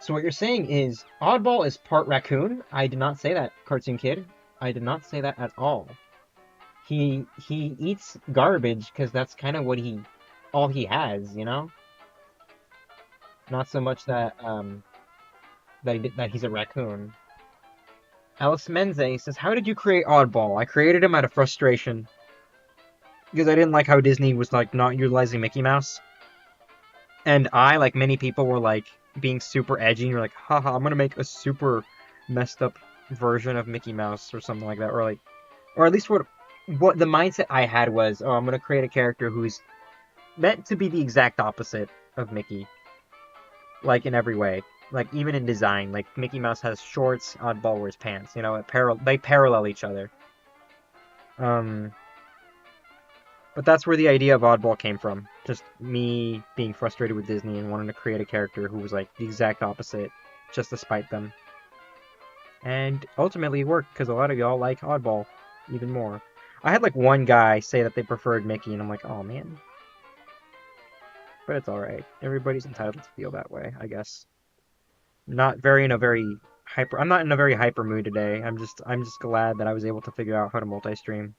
S1: So what you're saying is Oddball is part raccoon? I did not say that, Cartoon Kid. I did not say that at all. He eats garbage because that's kind of what all he has, you know? Not so much that that he's a raccoon. Alice Menze says, "How did you create Oddball?" I created him out of frustration because I didn't like how Disney was like not utilizing Mickey Mouse, and I, like many people, were like being super edgy and you're like, haha, I'm gonna make a super messed up version of Mickey Mouse or something like that, or at least what the mindset I had was, oh, I'm gonna create a character who's meant to be the exact opposite of Mickey, like in every way, like even in design. Like Mickey Mouse has shorts, Oddball wears pants. You know, they parallel each other. But that's where the idea of Oddball came from. Just me being frustrated with Disney and wanting to create a character who was like the exact opposite, just to spite them. And ultimately it worked, because a lot of y'all like Oddball even more. I had like one guy say that they preferred Mickey, and I'm like, oh man. But it's alright. Everybody's entitled to feel that way, I guess. I'm not in a very hyper mood today. I'm just glad that I was able to figure out how to multi-stream.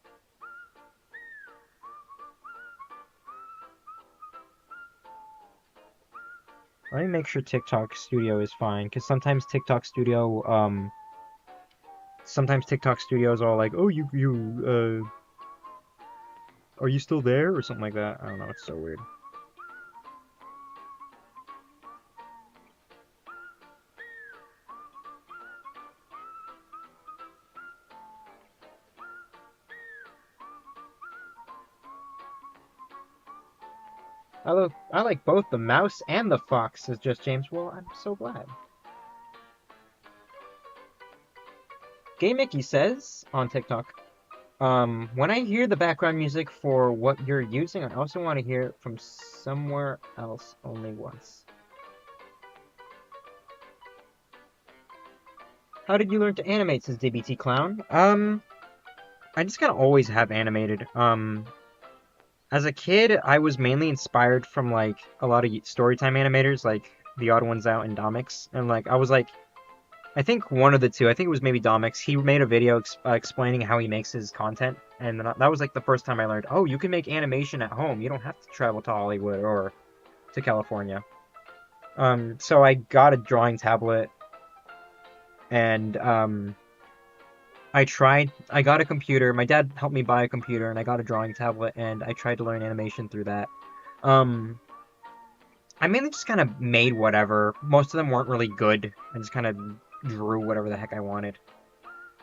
S1: Let me make sure TikTok Studio is fine, because sometimes TikTok Studio sometimes TikTok studios are like, oh, are you still there or something like that. I don't know. It's so weird. I like both the mouse and the fox, says Just James. Well, I'm so glad. Gay Mickey says on TikTok, when I hear the background music for what you're using, I also want to hear it from somewhere else only once. How did you learn to animate, says DBT Clown? I just kind of always have animated. As a kid, I was mainly inspired from like a lot of storytime animators, like the Odd Ones Out and Domix, and like I was like, I think one of the two. I think it was maybe Domix. He made a video explaining how he makes his content, and that was like the first time I learned, oh, you can make animation at home. You don't have to travel to Hollywood or to California. So I got a drawing tablet, and I got a computer. My dad helped me buy a computer, and I got a drawing tablet, and I tried to learn animation through that. Um, I mainly just kind of made whatever. Most of them weren't really good. I just kind of drew whatever the heck I wanted.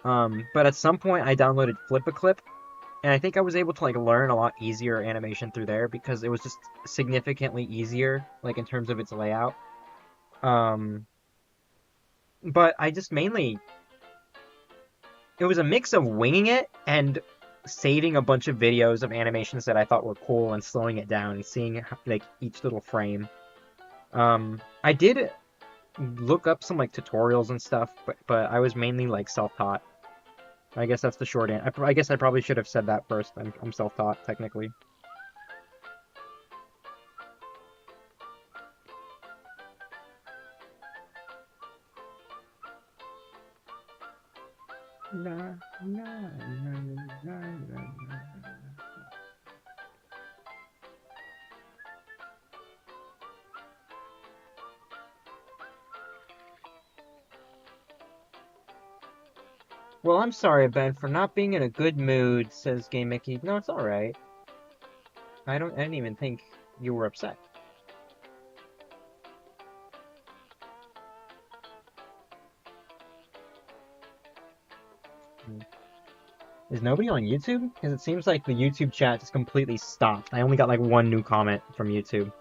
S1: But at some point I downloaded Flip-a-Clip, and I think I was able to like learn a lot easier animation through there because it was just significantly easier, like in terms of its layout. Um, but I just mainly it was a mix of winging it and saving a bunch of videos of animations that I thought were cool and slowing it down and seeing like each little frame. I did look up some like tutorials and stuff, but I was mainly like self-taught. I guess that's the short answer. I guess I probably should have said that first. I'm self-taught technically. Na, na, na, na, na, na. Well, I'm sorry, Ben, for not being in a good mood, says Gay Mickey. No, it's all right. I didn't even think you were upset. Is nobody on YouTube? Because it seems like the YouTube chat just completely stopped. I only got like one new comment from YouTube.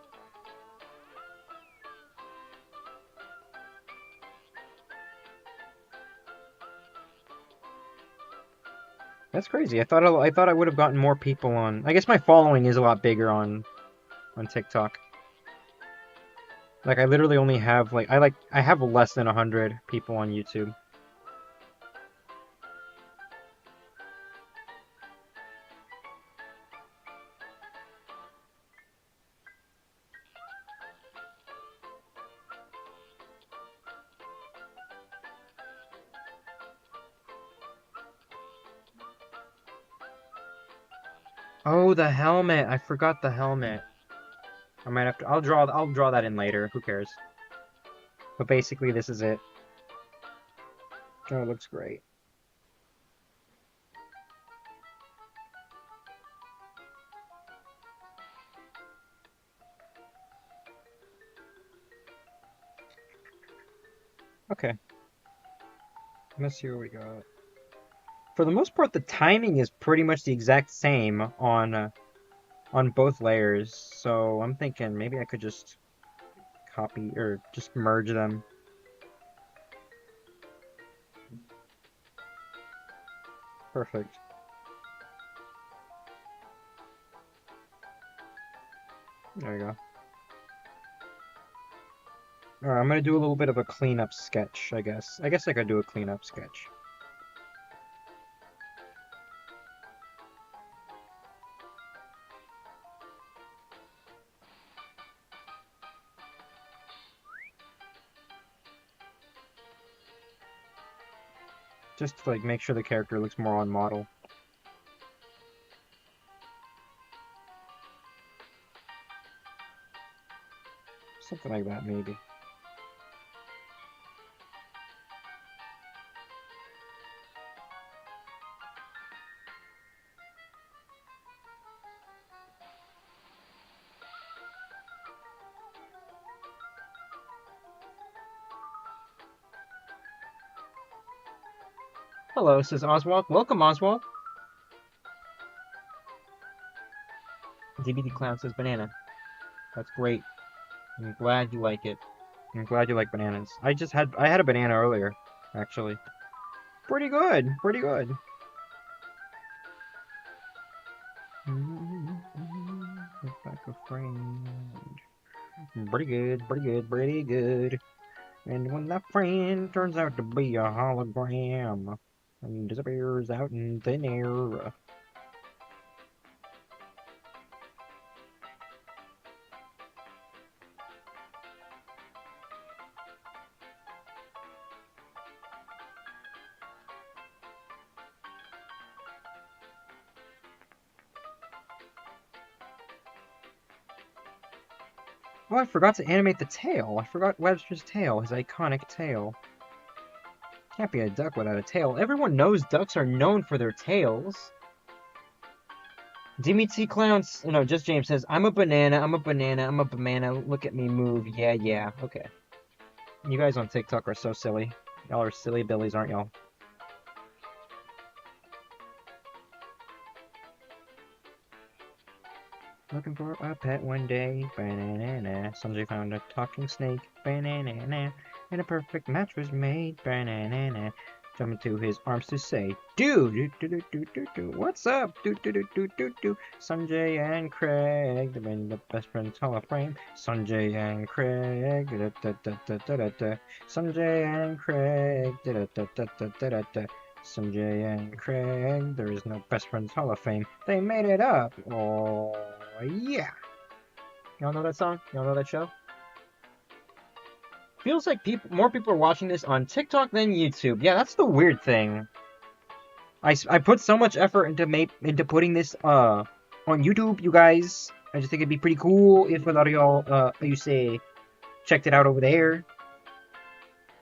S1: That's crazy. I thought I would have gotten more people on. I guess my following is a lot bigger on TikTok. Like I literally only have I have less than 100 people on YouTube. Oh, the helmet. I forgot the helmet. I might have to I'll draw that in later. Who cares? But basically this is it. Oh, it looks great. Okay. Let's see what we got. For the most part, the timing is pretty much the exact same on both layers. So I'm thinking maybe I could just copy or just merge them. Perfect. There we go. Alright, I'm gonna do a little bit of a cleanup sketch, I guess. I guess I could do a cleanup sketch. Just to like make sure the character looks more on model. Something like that, maybe. Hello, says Oswald. Welcome, Oswald. DBD Clown says banana. That's great. I'm glad you like it. I'm glad you like bananas. I had a banana earlier, actually. Pretty good. Pretty good. Look like a friend. Pretty good, pretty good, pretty good. And when that friend turns out to be a hologram and disappears out in thin air. Oh, I forgot to animate the tail. I forgot Webster's tail, his iconic tail. Can't be a duck without a tail. Everyone knows ducks are known for their tails. DMT Clowns, no, just James says, I'm a banana, I'm a banana, I'm a banana, look at me move, yeah, yeah, okay. You guys on TikTok are so silly. Y'all are silly billies, aren't y'all? Looking for a pet one day, banana. Sanjay found a talking snake, banana. And a perfect match was made, banana. Jumping to his arms to say, what's up? Sanjay and Craig, they've been the best friends Hall of Fame. Sanjay and Craig, Sanjay and Craig, Sanjay and Craig, there is no best friends Hall of Fame. They made it up. Oh, yeah. Y'all know that song? Y'all know that show? Feels like more people are watching this on TikTok than YouTube. Yeah, that's the weird thing. I put so much effort into putting this on YouTube, you guys. I just think it'd be pretty cool if a lot of y'all you say checked it out over there.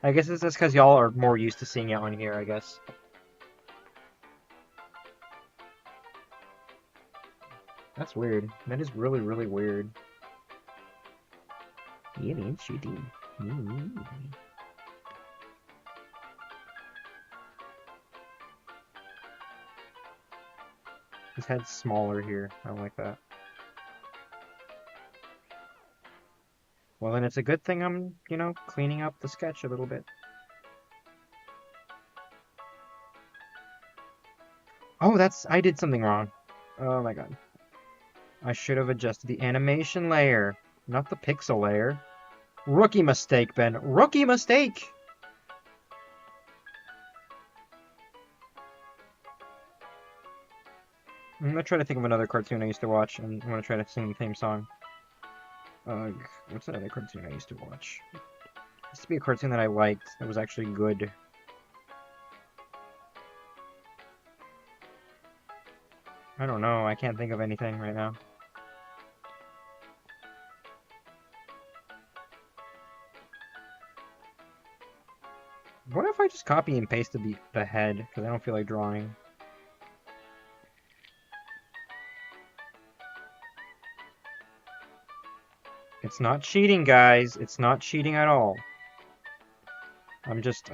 S1: I guess it's just because y'all are more used to seeing it on here, I guess. That's weird. That is really, really weird. Yeah, man, shooting. His head's smaller here. I don't like that. Well, then it's a good thing I'm, cleaning up the sketch a little bit. Oh, I did something wrong. Oh my god. I should have adjusted the animation layer, not the pixel layer. Rookie mistake, Ben. Rookie mistake! I'm gonna try to think of another cartoon I used to watch, and I'm gonna try to sing the theme song. What's another cartoon I used to watch? It used to be a cartoon that I liked, that was actually good. I don't know, I can't think of anything right now. What if I just copy and pasted the head, because I don't feel like drawing? It's not cheating, guys. It's not cheating at all. I'm just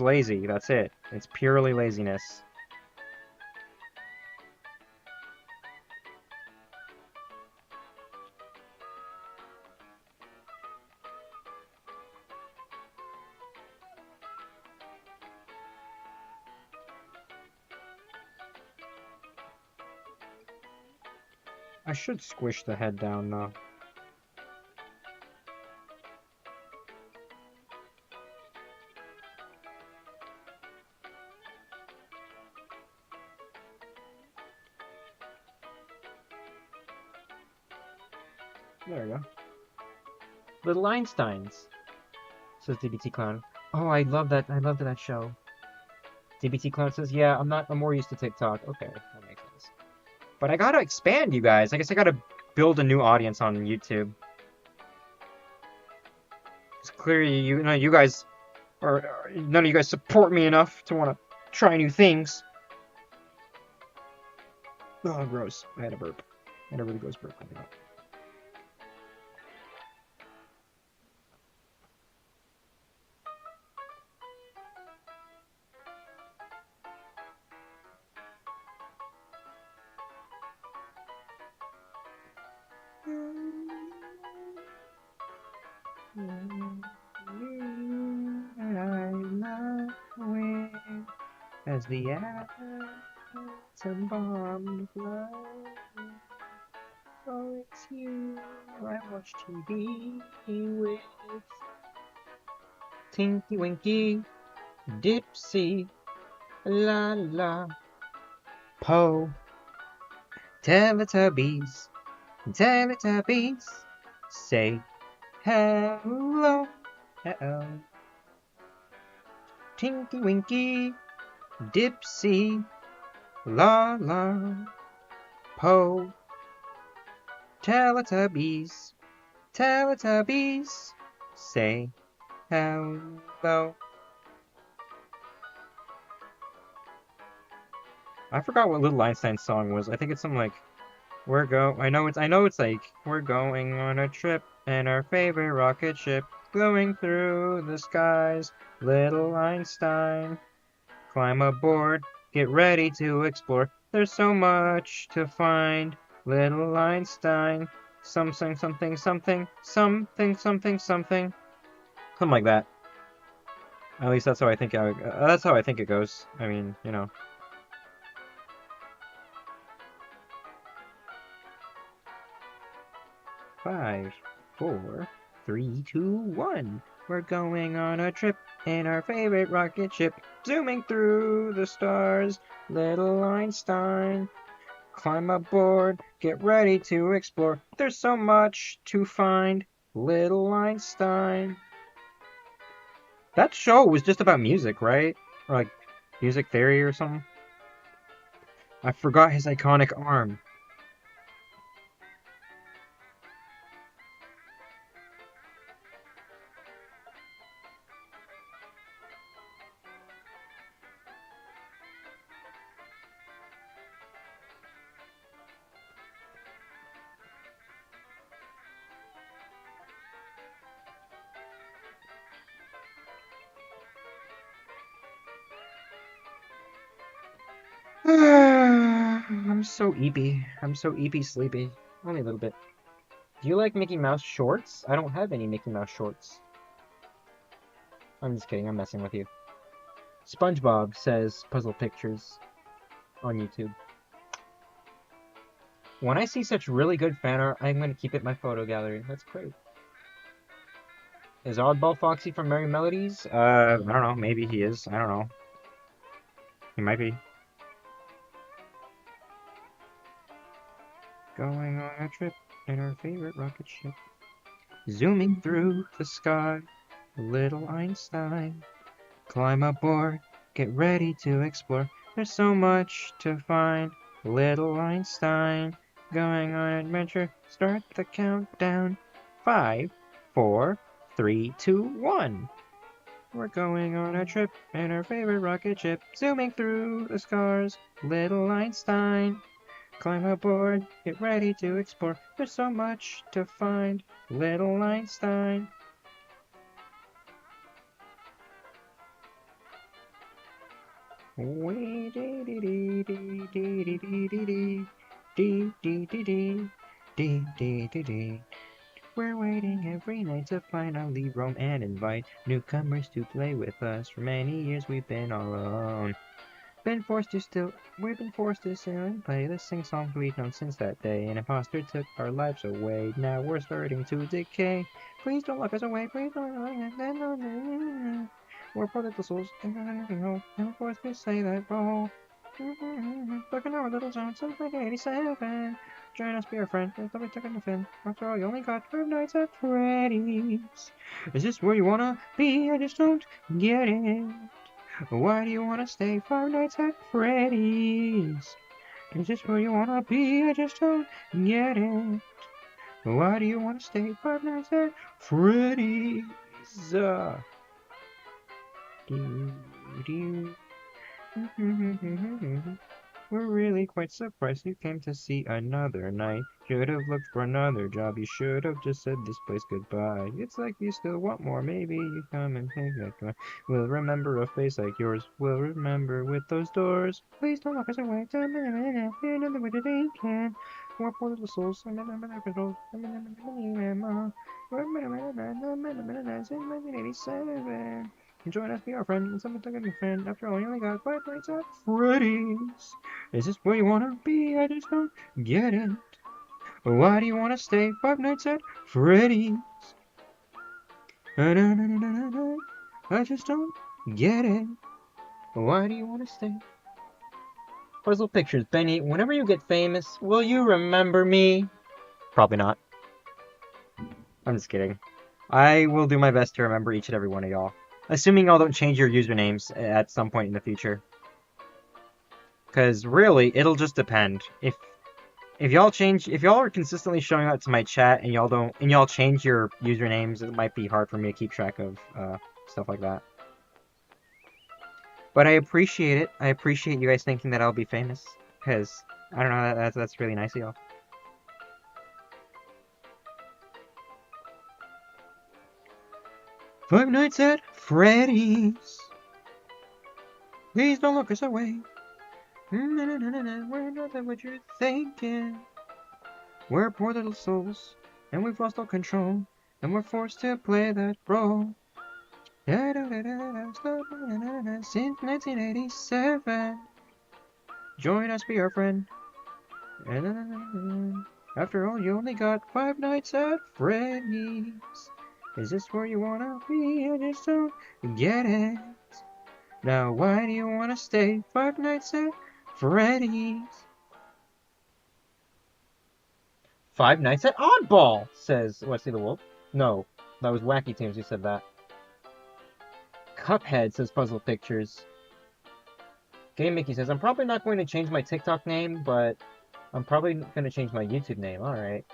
S1: lazy. That's it. It's purely laziness. I should squish the head down, though. There we go. Little Einsteins, says DBT Clown. Oh, I love that. I loved that show. DBT Clown says, yeah, I'm more used to TikTok. Okay, that makes sense. But I gotta expand, you guys. I guess I gotta build a new audience on YouTube. It's clearly, you guys none of you guys support me enough to want to try new things. Oh, gross. I had a burp. I had a really gross burp coming out. And I love with as the atom bomb blows. Oh, it's you I watch TV with. Tinky Winky, Dipsy, La La, Po, Teletubbies, Teletubbies, say hello, hello. Tinky Winky, Dipsy, La La, Po, Teletubbies, Teletubbies, say hello. I forgot what Little Einstein's song was. I think it's something like I know it's like we're going on a trip in our favorite rocket ship, glowing through the skies. Little Einstein, climb aboard, get ready to explore. There's so much to find. Little Einstein, something, something, something, something, something, something, something like that. At least that's how I think. That's how I think it goes. I mean, you know. 5, 4, 3, 2, 1. We're going on a trip in our favorite rocket ship, zooming through the stars. Little Einstein, climb aboard, get ready to explore. There's so much to find. Little Einstein. That show was just about music, right? Or like music theory or something? I forgot his iconic arm. I'm so eepy. I'm so eepy sleepy. Only a little bit. Do you like Mickey Mouse shorts? I don't have any Mickey Mouse shorts. I'm just kidding. I'm messing with you. SpongeBob says puzzle pictures on YouTube. When I see such really good fan art, I'm going to keep it in my photo gallery. That's great. Is Oddball Foxy from Merry Melodies? I don't know. Maybe he is. I don't know. He might be. Going on a trip in our favorite rocket ship. Zooming through the sky. Little Einstein. Climb aboard. Get ready to explore. There's so much to find. Little Einstein. Going on an adventure. Start the countdown. 5, 4, 3, 2, 1. We're going on a trip in our favorite rocket ship, zooming through the stars. Little Einstein, climb aboard, get ready to explore. There's so much to find. Little Einstein. Wee dee dee dee dee dee dee dee dee dee dee dee dee dee dee. We're waiting every night to finally roam and invite newcomers to play with us. For many years we've been all alone. We've been forced to sit and play the sing songs we've known since that day. An imposter took our lives away. Now we're starting to decay. Please don't lock us away. Please don't. We're part of the souls and we're forced to say that role. Stuck in our little zone since 1987. Join us, be our friend. There's nobody stuck in the fin. After all, you only got 5 nights at Freddy's. Is this where you wanna be? I just don't get it. Why do you wanna stay 5 nights at Freddy's? Is this where you wanna be? I just don't get it. Why do you wanna stay 5 nights at Freddy's? We're really quite surprised you came to see another night. Should have looked for another job. You should have just said this place goodbye. It's like you still want more. Maybe you come and take that door. We'll remember a face like yours. We'll remember with those doors. Please don't lock us away. Another way today can. We're poor little souls. Join us, be our friend, and someone took a new friend. After all, you only got 5 nights at Freddy's. Is this where you wanna be? I just don't get it. Why do you wanna stay 5 nights at Freddy's? I just don't get it. Why do you wanna stay? Puzzle Pictures. Benny, whenever you get famous, will you remember me? Probably not. I'm just kidding. I will do my best to remember each and every one of y'all. Assuming y'all don't change your usernames at some point in the future. Because really, it'll just depend. If y'all are consistently showing up to my chat and y'all change your usernames, it might be hard for me to keep track of stuff like that. But I appreciate it. I appreciate you guys thinking that I'll be famous. Because, I don't know, that's really nice of y'all. Five Nights at Freddy's. Please don't look us away. We're not that what you're thinking. We're poor little souls, and we've lost all control, and we're forced to play that role. Since 1987. Join us, be our friend. After all, you only got 5 nights at Freddy's. Is this where you wanna be? I just don't get it. Now, why do you wanna stay 5 nights at Freddy's? 5 nights at Oddball, says Wesley the Wolf. No, that was Wacky Tunes who said that. Cuphead, says Puzzle Pictures. Game Mickey says, I'm probably not going to change my TikTok name, but I'm probably going to change my YouTube name. Alright.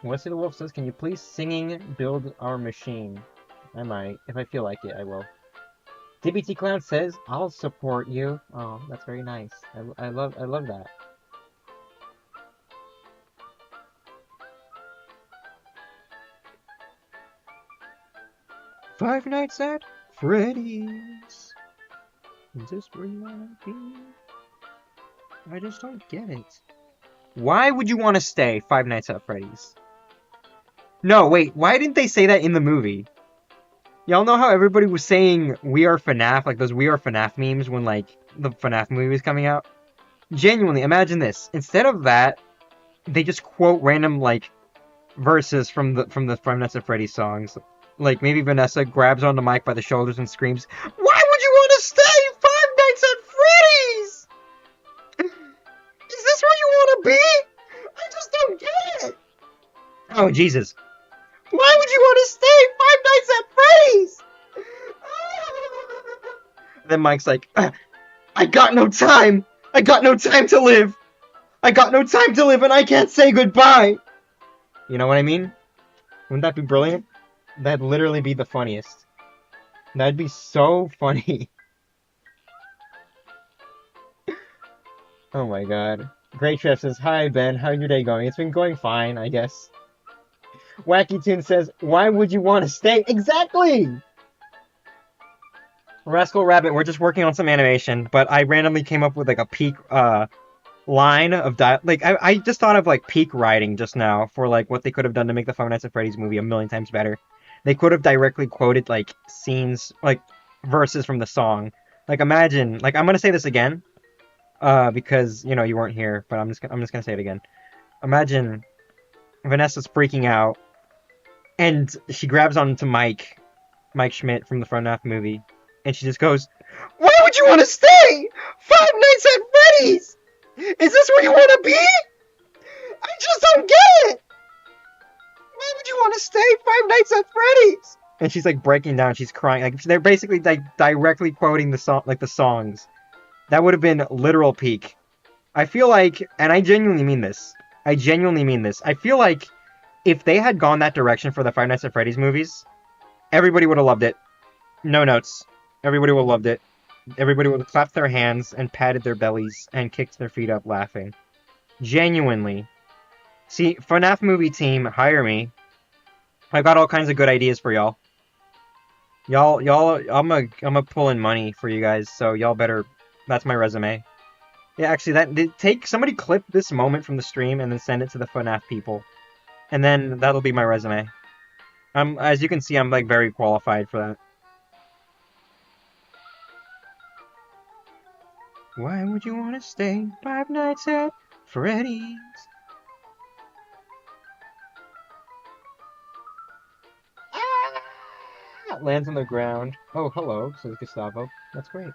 S1: Wesley the Wolf says, can you please singing build our machine? I might. If I feel like it, I will. DBT Clown says, I'll support you. Oh, that's very nice. I love that. Five Nights at Freddy's. Is this where you wanna be? I just don't get it. Why would you want to stay 5 Nights at Freddy's? No, wait, why didn't they say that in the movie? Y'all know how everybody was saying We Are FNAF, like those We Are FNAF memes when, like, the FNAF movie was coming out? Genuinely, imagine this. Instead of that, they just quote random, like, verses from the Five Nights at Freddy's songs. Like, maybe Vanessa grabs on the mic by the shoulders and screams, why would you want to stay 5 Nights at Freddy's? Is this where you want to be? I just don't get it. Oh, Jesus. Why would you want to stay 5 Nights at Freddy's? Then Mike's like, I got no time. I got no time to live. I got no time to live and I can't say goodbye. You know what I mean? Wouldn't that be brilliant? That'd literally be the funniest. That'd be so funny. Oh my god. Great Chef says, hi Ben, how's your day going? It's been going fine, I guess. Wacky Toon says, why would you want to stay? Exactly! Rascal Rabbit, we're just working on some animation, but I randomly came up with like a peak line of I just thought of like peak writing just now for like what they could have done to make the Five Nights at Freddy's movie a million times better. They could have directly quoted like scenes, like verses from the song. Like imagine, like I'm gonna say this again, because you know you weren't here, but I'm just gonna say it again. Imagine Vanessa's freaking out, and she grabs onto Mike Schmidt from the FNAF movie, and she just goes, "Why would you want to stay? 5 Nights at Freddy's? Is this where you want to be? I just don't get it. Why would you want to stay 5 Nights at Freddy's?" And she's like breaking down. She's crying. Like they're basically like directly quoting the song, like the songs. That would have been literal peak. I feel like, and I genuinely mean this. I feel like if they had gone that direction for the Five Nights at Freddy's movies, everybody would have loved it. No notes. Everybody would have loved it. Everybody would have clapped their hands and patted their bellies and kicked their feet up laughing. Genuinely. See, FNAF movie team, hire me. I got all kinds of good ideas for y'all. Y'all, I'm a pull in money for you guys, so y'all better, that's my resume. Yeah, actually, somebody clip this moment from the stream and then send it to the FNAF people, and then that'll be my resume. As you can see, I'm like very qualified for that. Why would you want to stay 5 nights at Freddy's? Ah! Lands on the ground. Oh, hello, says Gustavo. That's great.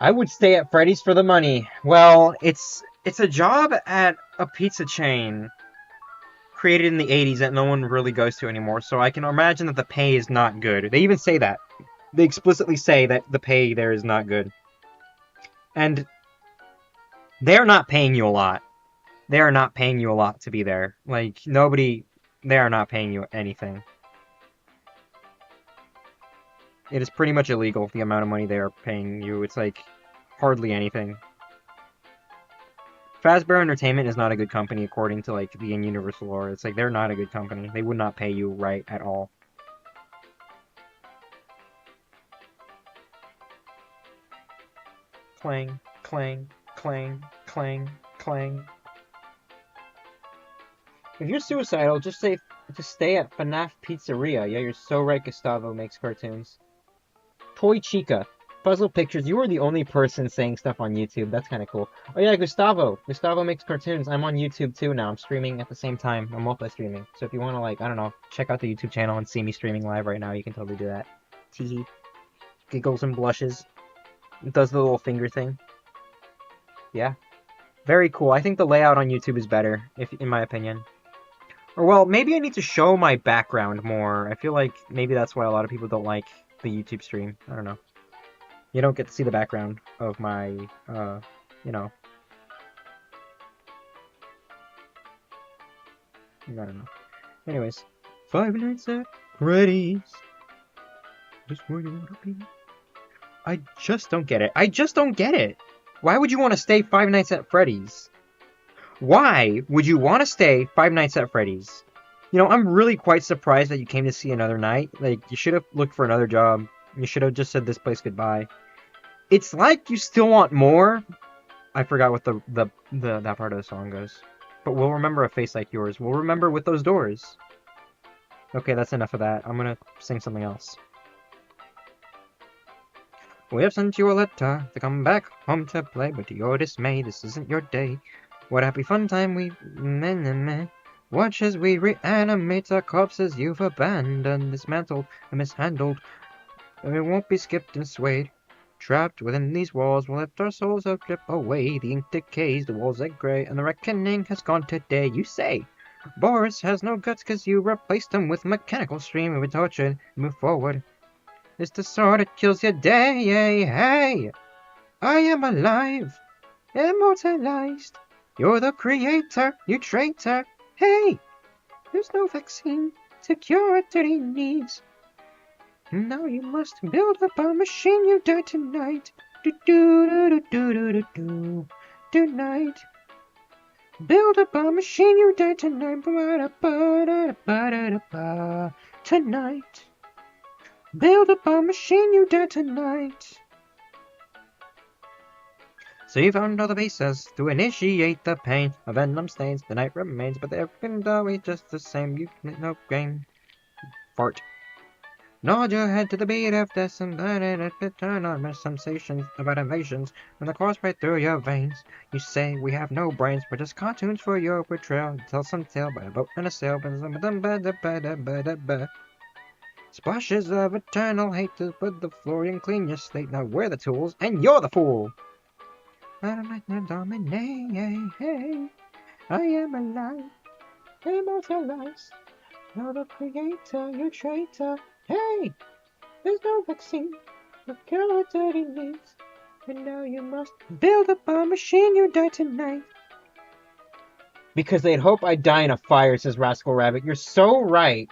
S1: I would stay at Freddy's for the money. Well, it's a job at a pizza chain created in the 80s that no one really goes to anymore, so I can imagine that the pay is not good. They even say that. They explicitly say that the pay there is not good. And they're not paying you a lot. They are not paying you a lot to be there. Like, nobody, they are not paying you anything. It is pretty much illegal, the amount of money they are paying you. It's like hardly anything. Fazbear Entertainment is not a good company according to like the Universal lore. It's like they're not a good company. They would not pay you right at all. Clang, clang, clang, clang, clang. If you're suicidal, just stay at FNAF Pizzeria. Yeah, you're so right. Gustavo makes cartoons. Toy Chica. Puzzle Pictures. You are the only person saying stuff on YouTube. That's kind of cool. Oh yeah, Gustavo. Gustavo makes cartoons. I'm on YouTube too now. I'm streaming at the same time. I'm multi-streaming. So if you want to like, I don't know, check out the YouTube channel and see me streaming live right now, you can totally do that. Teehee. Giggles and blushes. It does the little finger thing. Yeah. Very cool. I think the layout on YouTube is better, in my opinion. Or well, maybe I need to show my background more. I feel like maybe that's why a lot of people don't like the YouTube stream. I don't know. You don't get to see the background of my, you know. I don't know. Anyways, 5 nights at Freddy's. Just where you want to be. I just don't get it. I just don't get it. Why would you want to stay 5 nights at Freddy's? Why would you want to stay 5 nights at Freddy's? You know, I'm really quite surprised that you came to see another night. Like, you should have looked for another job. You should have just said this place goodbye. It's like you still want more. I forgot what that part of the song goes. But we'll remember a face like yours. We'll remember with those doors. Okay, that's enough of that. I'm gonna sing something else. We have sent you a letter to come back home to play, but to your dismay, this isn't your day. What a happy fun time we watch as we reanimate our corpses you've abandoned, dismantled, and mishandled. We won't be skipped and swayed. Trapped within these walls, we'll let our souls drip away. The ink decays, the walls are grey, and the reckoning has gone today. You say Boris has no guts cause you replaced him with mechanical stream and we tortured. Move forward. It's the sword that kills your day. Hey, I am alive, immortalized. You're the creator, you traitor. Hey, there's no vaccine to cure dirty needs. Now you must build up a machine you die tonight. Do tonight. Build up a machine you die tonight. Tonight. Build up a machine you die tonight. So you found all the pieces to initiate the pain of venom stains. The night remains, but they're always just the same. You no gain. Fart. Nod your head to the beat of this and then it turn on sensations about invasions and the course right through your veins. You say we have no brains, we're just cartoons for your portrayal. Tell some tale by a boat and a sail. Splashes of eternal hate to put the floor in clean your slate. Now we're the tools and you're the fool. I don't like no dominate. Hey, I am alive, immortalized. You're the creator, you traitor. Hey, there's no vaccine for cure dirty needs. And now you must build up a machine you die tonight. Because they'd hope I'd die in a fire, says Rascal Rabbit. You're so right.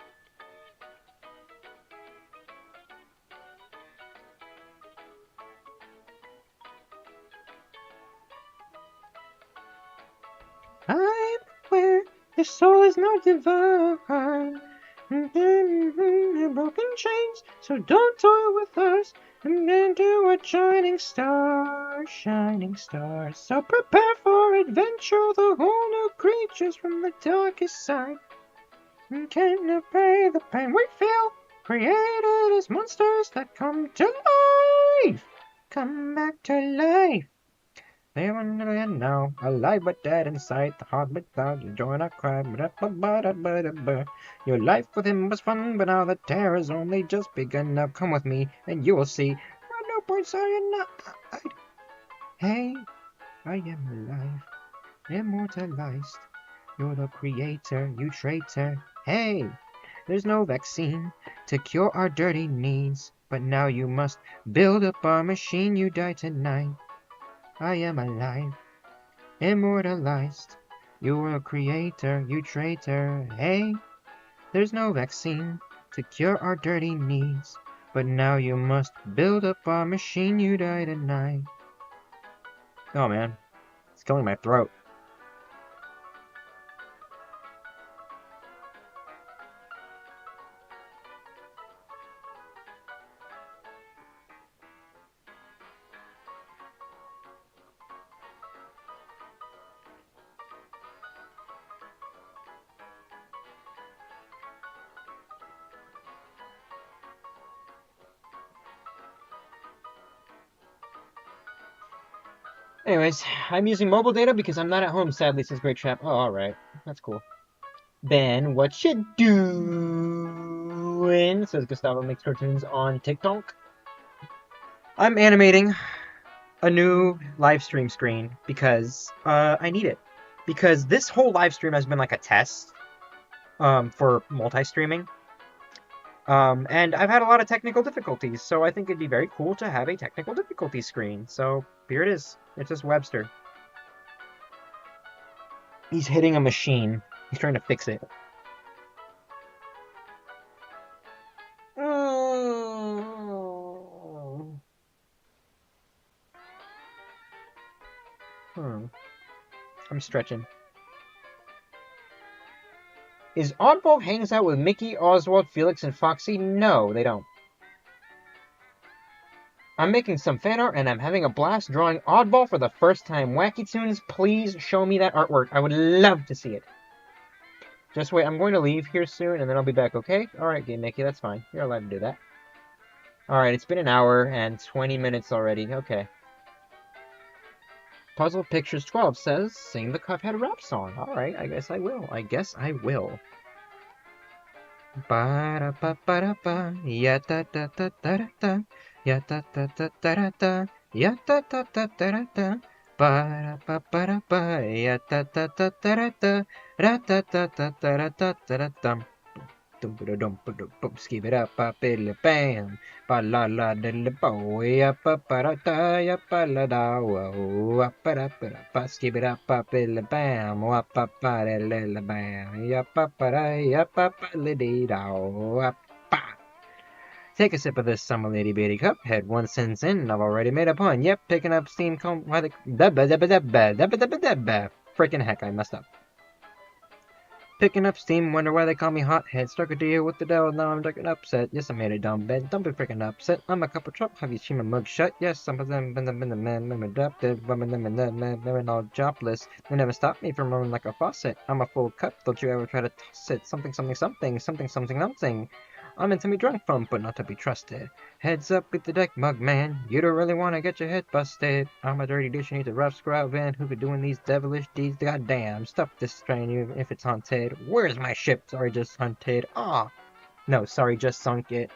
S1: I'm where the soul is not divine. Broken chains, so don't toy with us. And then do a shining star. are shining stars. So prepare for adventure, the whole new creatures from the darkest side. Can you pay the pain we feel? Created as monsters that come to life. Come back to life. They were now alive but dead inside. The heart without you join our cry. Your life with him was fun, but now the terror has only just begun. Now come with me, and you will see. At no point saw you not. Hey, I am alive, immortalized. You're the creator, you traitor. Hey, there's no vaccine to cure our dirty needs, but now you must build up our machine. You die tonight. I am alive, immortalized. You're a creator, you traitor. Hey, there's no vaccine to cure our dirty needs, but now you must build up our machine. You die tonight. Oh man, it's killing my throat. Anyways, I'm using mobile data because I'm not at home, sadly, says Great Trap. Oh, alright. That's cool. Ben, what you doing? Says Gustavo Makes Cartoons on TikTok. I'm animating a new live stream screen because I need it. Because this whole live stream has been like a test for multi-streaming. And I've had a lot of technical difficulties, so I think it'd be very cool to have a technical difficulty screen. So here it is. It's just Webster. He's hitting a machine. He's trying to fix it. I'm stretching. Is Oddball hangs out with Mickey, Oswald, Felix, and Foxy? No, they don't. I'm making some fan art, and I'm having a blast drawing Oddball for the first time. Wacky Tunes, please show me that artwork. I would love to see it. Just wait, I'm going to leave here soon, and then I'll be back, okay? Alright, Game Mickey, that's fine. You're allowed to do that. Alright, it's been an hour and 20 minutes already. Okay. Puzzle Pictures 12 says, sing the Cuphead rap song. Alright, I guess I will. Ba-da-ba-ba-da-ba, ya-da-da-da-da-da-da, ya-da-da-da-da-da-da, ya-da-da-da-da-da-da, ba-da-ba-ba-da-ba, ya-da-da-da-da-da-da, ra-da-da-da-da-da-da-da-dum. Skip it up, bam, ba la la de la boy, up para da, ya pa la da, whoa, para skip it up, bam, up para la bam, ya pa para, ya pa la dee da, Take a sip of this summer lady bitty cup. Head one sentence in, and I've already made a pun. Yep, picking up steam. Why the freaking heck, I messed up. Picking up steam, wonder why they call me hothead. Struck a deal with the devil, now I'm fucking upset. Yes, I made a dumb bed, don't be freaking upset. I'm a cup of trouble, have you seen my mug shut? Yes, some of them been the man, adopted, they're all jobless. They never stopped me from running like a faucet. I'm a full cup, don't you ever try to toss it. Something. I'm meant to be drunk from, but not to be trusted. Heads up with the deck, mug man. You don't really want to get your head busted. I'm a dirty dish, you need a rough scrub in. Who be doing these devilish deeds? Goddamn, stuff this train even if it's haunted. Where's my ship? Sorry, just hunted. Ah. No, sorry, just sunk it.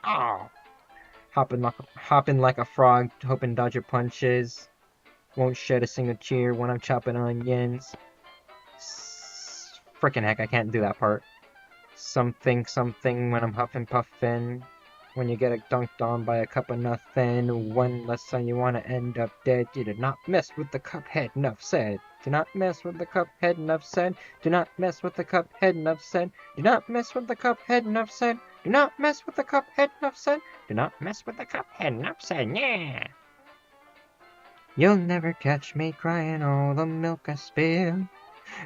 S1: Ah. Hopping like a frog, hoping dodge your punches. Won't shed a single tear when I'm chopping onions. Frickin' heck, I can't do that part. Something when I'm huffing puffin'. When you get dunked on by a cup of nothing. One less time you wanna end up dead. You did not mess with the Cuphead, enough said. Do not mess with the Cuphead, enough said. Do not mess with the Cuphead, enough said. Do not mess with the Cuphead, enough said. Do not mess with the Cuphead, enough said. Do not mess with the Cuphead, enough said. Yeah. You'll never catch me crying all the milk I spilled.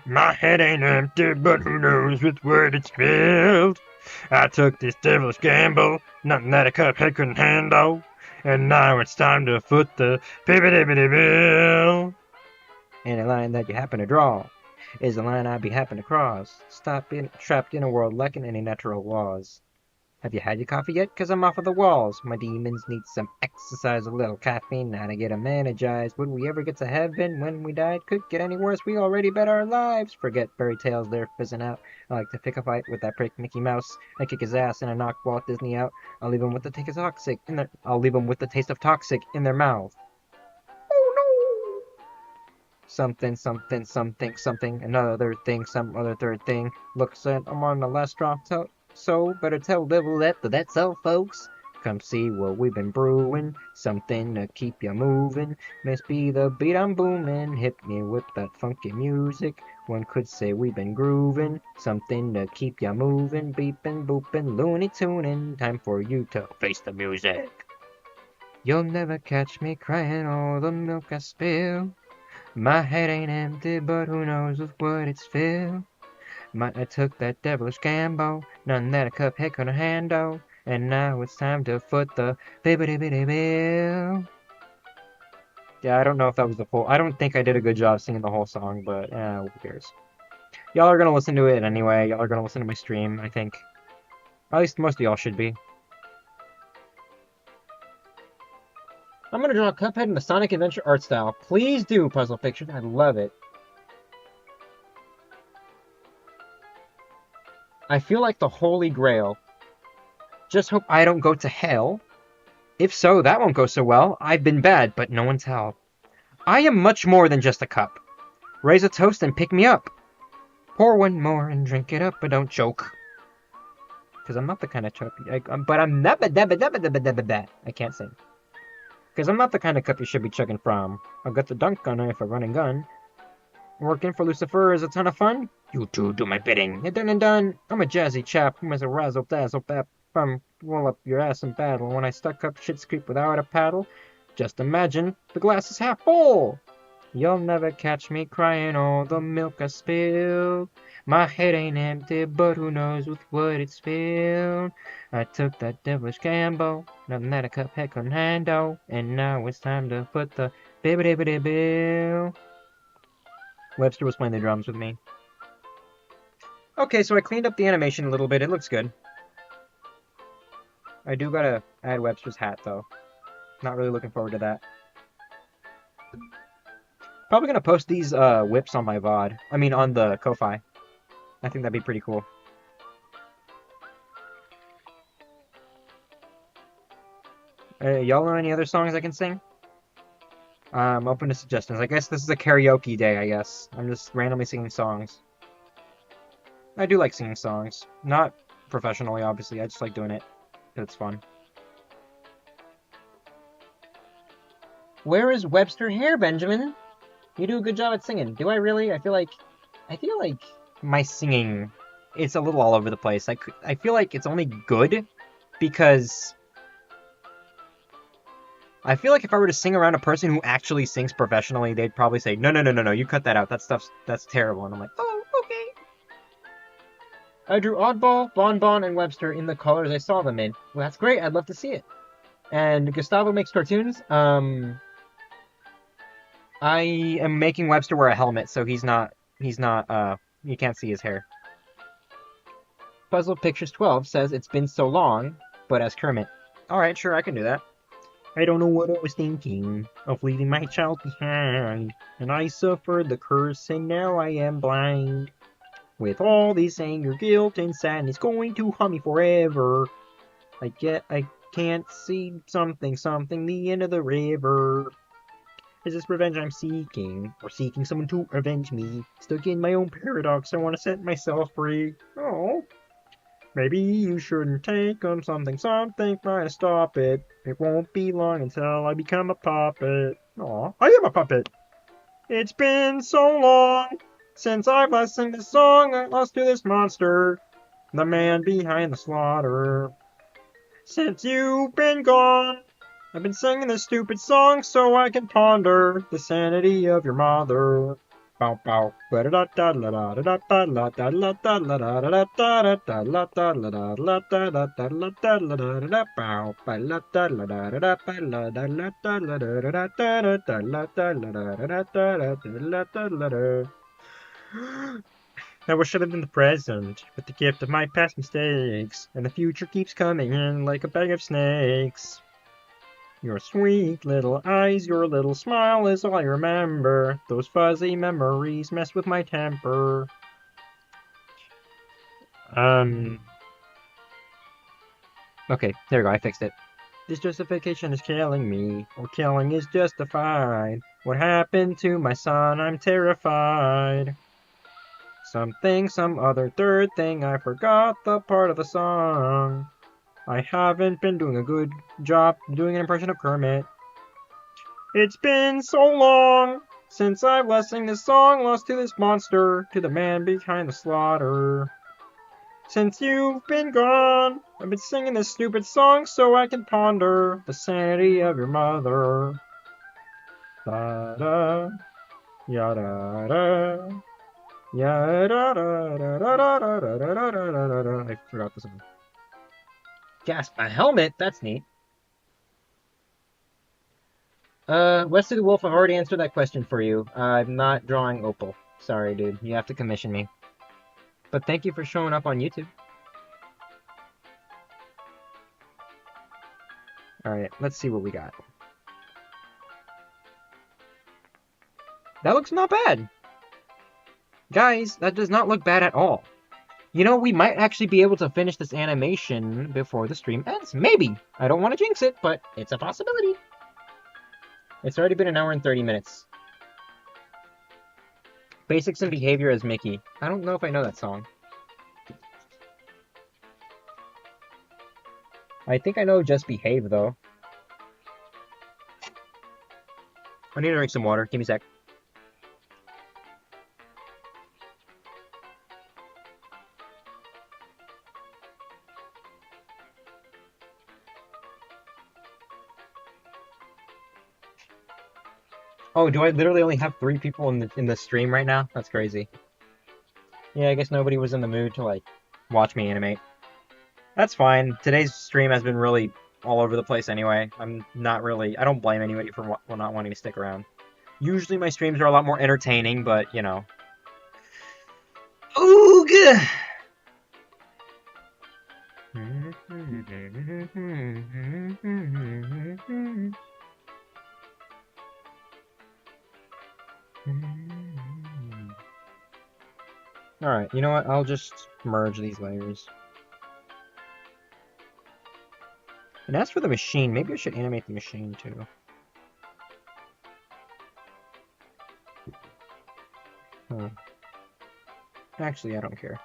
S1: My head ain't empty, but who knows which word it's filled. I took this devil's gamble, nothing that a Cuphead couldn't handle. And now it's time to foot the bill. And a line that you happen to draw is a line I'd be happen to cross. Stop being trapped in a world lacking any natural laws. Have you had your coffee yet? Cause I'm off of the walls. My demons need some exercise, a little caffeine, now to get 'em energized. Would we ever get to heaven when we died? Could get any worse, we already bet our lives. Forget fairy tales, they're fizzing out. I like to pick a fight with that prick Mickey Mouse. I kick his ass and I knock Walt Disney out. I'll leave him with the taste of toxic in their in their mouth. Oh no! Something, something, something, something, another thing, some other third thing. Looks like I'm on the last drop, so better tell Devil that's all, folks. Come see what we've been brewing, something to keep ya moving. Must be the beat I'm booming, hit me with that funky music. One could say we've been grooving, something to keep ya moving. Beeping, booping, loony tuning, time for you to face the music. You'll never catch me crying all the milk I spill. My head ain't empty, but who knows with what it's filled. I took that devilish gamble, none that a cuphead couldn't handle, and now it's time to foot the bill. Yeah, I don't know if that was the full. I don't think I did a good job singing the whole song, but who cares? Y'all are gonna listen to it anyway. Y'all are gonna listen to my stream, I think. At least most of y'all should be. I'm gonna draw a Cuphead in the Sonic Adventure art style. Please do, Puzzle Pictures. I love it. I feel like the Holy Grail. Just hope I don't go to hell. If so, that won't go so well. I've been bad, but no one tell. I am much more than just a cup. Raise a toast and pick me up. Pour one more and drink it up, but don't choke. Because I'm not the kind of cup. But I'm not. I can't sing. Because I'm not the kind of cup you should be chugging from. I've got the dunk on it for running gun. Working for Lucifer is a ton of fun. You two do my bidding. You're done and done. I'm a jazzy chap who has a razzle dazzle bap. Roll up your ass in battle. When I stuck up Shit's Creek without a paddle, just imagine the glass is half full. You'll never catch me crying all the milk I spilled. My head ain't empty, but who knows with what it's filled. I took that devilish gamble, nothing that a cuphead couldn't handle, and now it's time to put the bill. Webster was playing the drums with me. Okay, so I cleaned up the animation a little bit. It looks good. I do gotta add Webster's hat, though. Not really looking forward to that. Probably gonna post these whips on my VOD. I mean, on the Ko-Fi. I think that'd be pretty cool. Y'all know any other songs I can sing? I'm open to suggestions. I guess this is a karaoke day, I guess. I'm just randomly singing songs. I do like singing songs. Not professionally, obviously. I just like doing it. It's fun. Where is Webster here, Benjamin? You do a good job at singing. Do I really? I feel like my singing, it's a little all over the place. I feel like it's only good because I feel like if I were to sing around a person who actually sings professionally, they'd probably say, no, you cut that out. That's terrible. And I'm like, oh, okay. I drew Oddball, Bonbon, and Webster in the colors I saw them in. Well, that's great. I'd love to see it. And Gustavo makes cartoons. I am making Webster wear a helmet, so he's not, you can't see his hair. Puzzle Pictures 12 says it's been so long, but as Kermit. Alright, sure, I can do that. I don't know what I was thinking of leaving my child behind, and I suffered the curse, and now I am blind. With all this anger, guilt, and sadness going to haunt me forever. I can't see something, the end of the river. Is this revenge I'm seeking, or seeking someone to avenge me? Stuck in my own paradox, I want to set myself free. Oh, maybe you shouldn't take on something, trying to stop it. It won't be long until I become a puppet. Aw, I am a puppet. It's been so long since I've last sung this song. I lost to this monster, the man behind the slaughter. Since you've been gone, I've been singing this stupid song so I can ponder the sanity of your mother. I wish I lived in the present with the gift of my past mistakes, and the future keeps coming in like a bag of snakes. Your sweet little eyes, your little smile is all I remember. Those fuzzy memories mess with my temper. Okay, there we go, I fixed it. This justification is killing me, or killing is justified. What happened to my son? I'm terrified. Something, some other third thing, I forgot the part of the song. I haven't been doing a good job doing an impression of Kermit. It's been so long since I've last sing this song, lost to this monster, to the man behind the slaughter. Since you've been gone, I've been singing this stupid song so I can ponder the sanity of your mother. Da-da, ya-da-da, ya-da-da-da-da-da-da-da-da-da-da. I forgot the song. Gasp, a helmet? That's neat. Wesley the Wolf, I've already answered that question for you. I'm not drawing Opal. Sorry, dude. You have to commission me. But thank you for showing up on YouTube. Alright, let's see what we got. That looks not bad. Guys, that does not look bad at all. You know, we might actually be able to finish this animation before the stream ends. Maybe. I don't want to jinx it, but it's a possibility. It's already been 1 hour and 30 minutes. Basics and Behavior as Mickey. I don't know if I know that song. I think I know Just Behave, though. I need to drink some water. Give me a sec. Oh, do I literally only have 3 people in the stream right now? That's crazy. Yeah, I guess nobody was in the mood to, like, watch me animate. That's fine. Today's stream has been really all over the place anyway. I don't blame anybody for not wanting to stick around. Usually my streams are a lot more entertaining, but, you know. Ooh, Alright, you know what? I'll just merge these layers. And as for the machine, maybe I should animate the machine too. Huh. Actually, I don't care.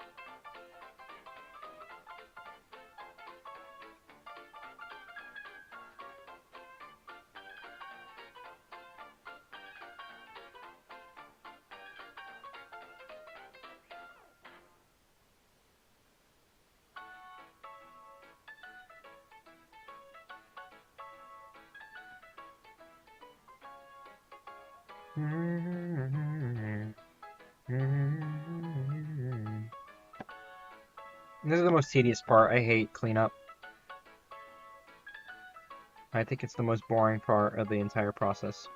S1: This is the most tedious part. I hate cleanup. I think it's the most boring part of the entire process.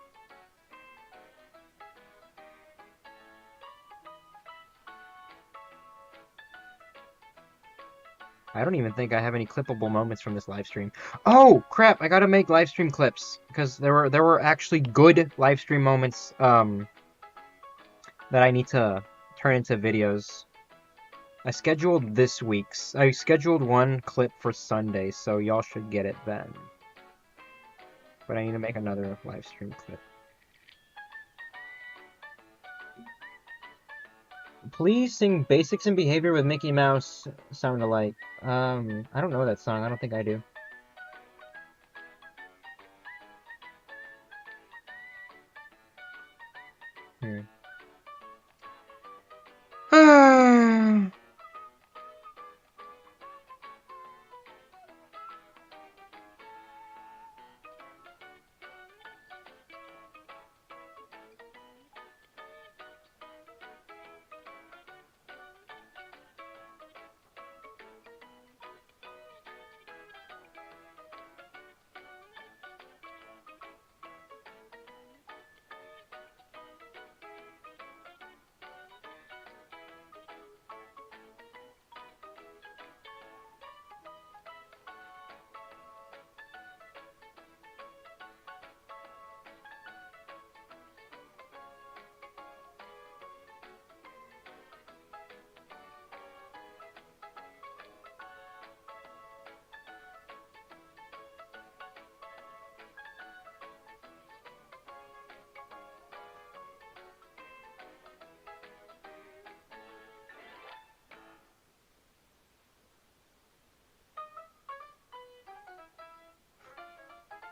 S1: I don't even think I have any clippable moments from this live stream. Oh crap! I gotta make live stream clips because there were actually good live stream moments that I need to turn into videos. I scheduled this week's. I scheduled one clip for Sunday, so y'all should get it then. But I need to make another live stream clip. Please sing Basics and Behavior with Mickey Mouse sound alike. I don't know that song. I don't think I do.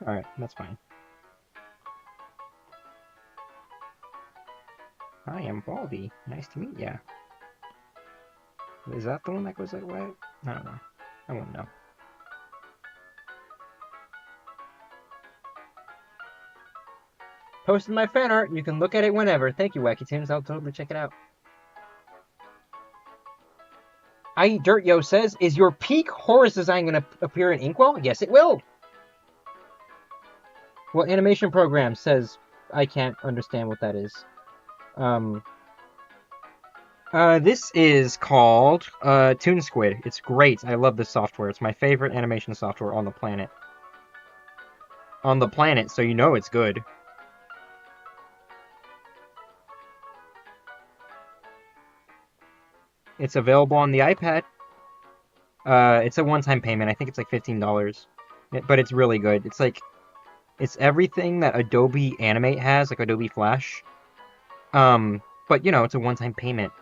S1: Alright, that's fine. Hi, I'm Baldy. Nice to meet ya. Is that the one that goes that way? I don't know. I won't know. Posted my fan art. You can look at it whenever. Thank you, Wacky Tunes. I'll totally check it out. I Dirt Yo says, is your peak Horus design going to appear in Inkwell? Yes, it will. Well, animation program says I can't understand what that is. This is called Toon Squid. It's great. I love this software. It's my favorite animation software on the planet. On the planet, so you know it's good. It's available on the iPad. It's a one-time payment. I think it's like $15. But it's really good. It's like, it's everything that Adobe Animate has, like Adobe Flash. But, you know, it's a one-time payment.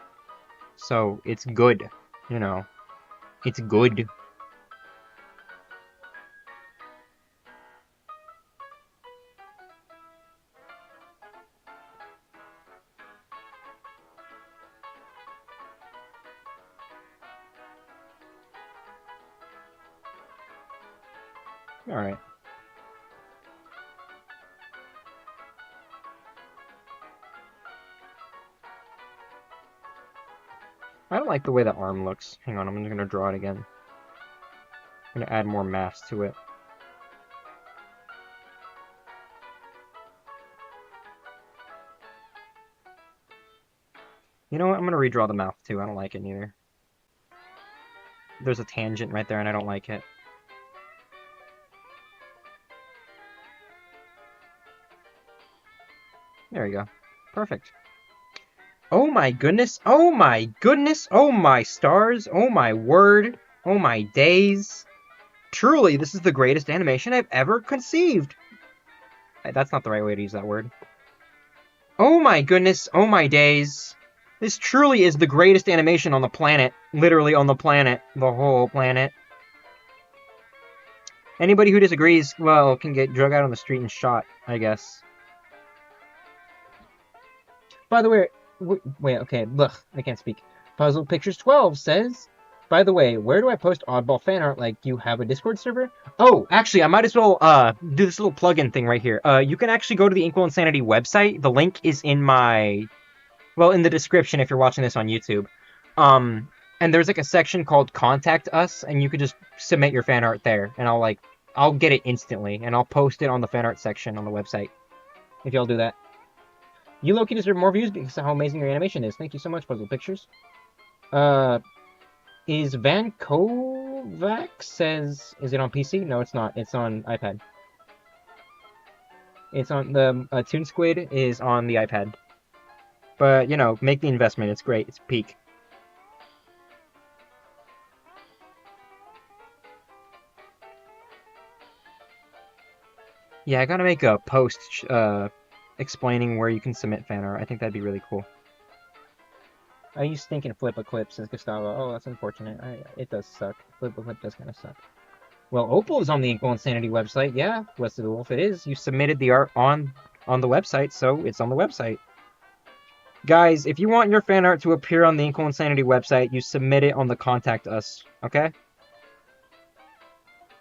S1: So, it's good. You know, it's good. Alright. I don't like the way the arm looks. Hang on, I'm just gonna draw it again. I'm gonna add more mass to it. You know what? I'm gonna redraw the mouth too. I don't like it neither. There's a tangent right there and I don't like it. There we go. Perfect. Oh my goodness. Oh my goodness. Oh my stars. Oh my word. Oh my days. Truly, this is the greatest animation I've ever conceived. That's not the right way to use that word. Oh my goodness. Oh my days. This truly is the greatest animation on the planet. Literally on the planet. The whole planet. Anybody who disagrees, well, can get drug out on the street and shot, I guess. By the way, wait, okay, ugh, I can't speak. Puzzle Pictures 12 says, by the way, where do I post oddball fan art? Like, you have a Discord server? Oh, actually, I might as well do this little plugin thing right here. You can actually go to the Inkwell Insanity website. The link is in my, well, in the description if you're watching this on YouTube. And there's like a section called Contact Us, and you could just submit your fan art there, and I'll get it instantly, and I'll post it on the fan art section on the website. If y'all do that. You Loki deserve more views because of how amazing your animation is. Thank you so much, Puzzle Pictures. Is Van Kovac says, is it on PC? No, it's not. It's on iPad. It's on the Toon Squid is on the iPad. But, you know, make the investment. It's great. It's peak. Yeah, I gotta make a post explaining where you can submit fan art. I think that'd be really cool. I used thinking Flip a Clip, says Gustavo. Oh, that's unfortunate. It does suck. Flip a Clip does kind of suck. Well, Opal is on the Inkwell Insanity website. Yeah, West of the Wolf, it is. You submitted the art on the website, so it's on the website. Guys, if you want your fan art to appear on the Inkwell Insanity website, you submit it on the Contact Us, okay?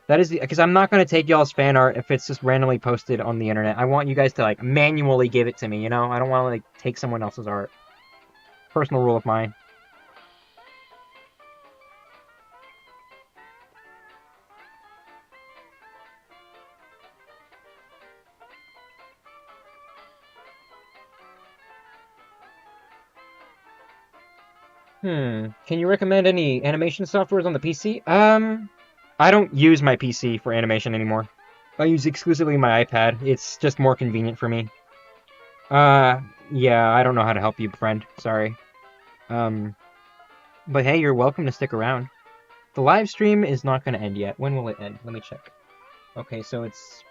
S1: That is because I'm not going to take y'all's fan art if it's just randomly posted on the internet. I want you guys to, like, manually give it to me, you know? I don't want to, like, take someone else's art. Personal rule of mine. Can you recommend any animation softwares on the PC? I don't use my PC for animation anymore. I use exclusively my iPad. It's just more convenient for me. Yeah, I don't know how to help you, friend. Sorry. But hey, you're welcome to stick around. The live stream is not going to end yet. When will it end? Let me check. Okay, so it's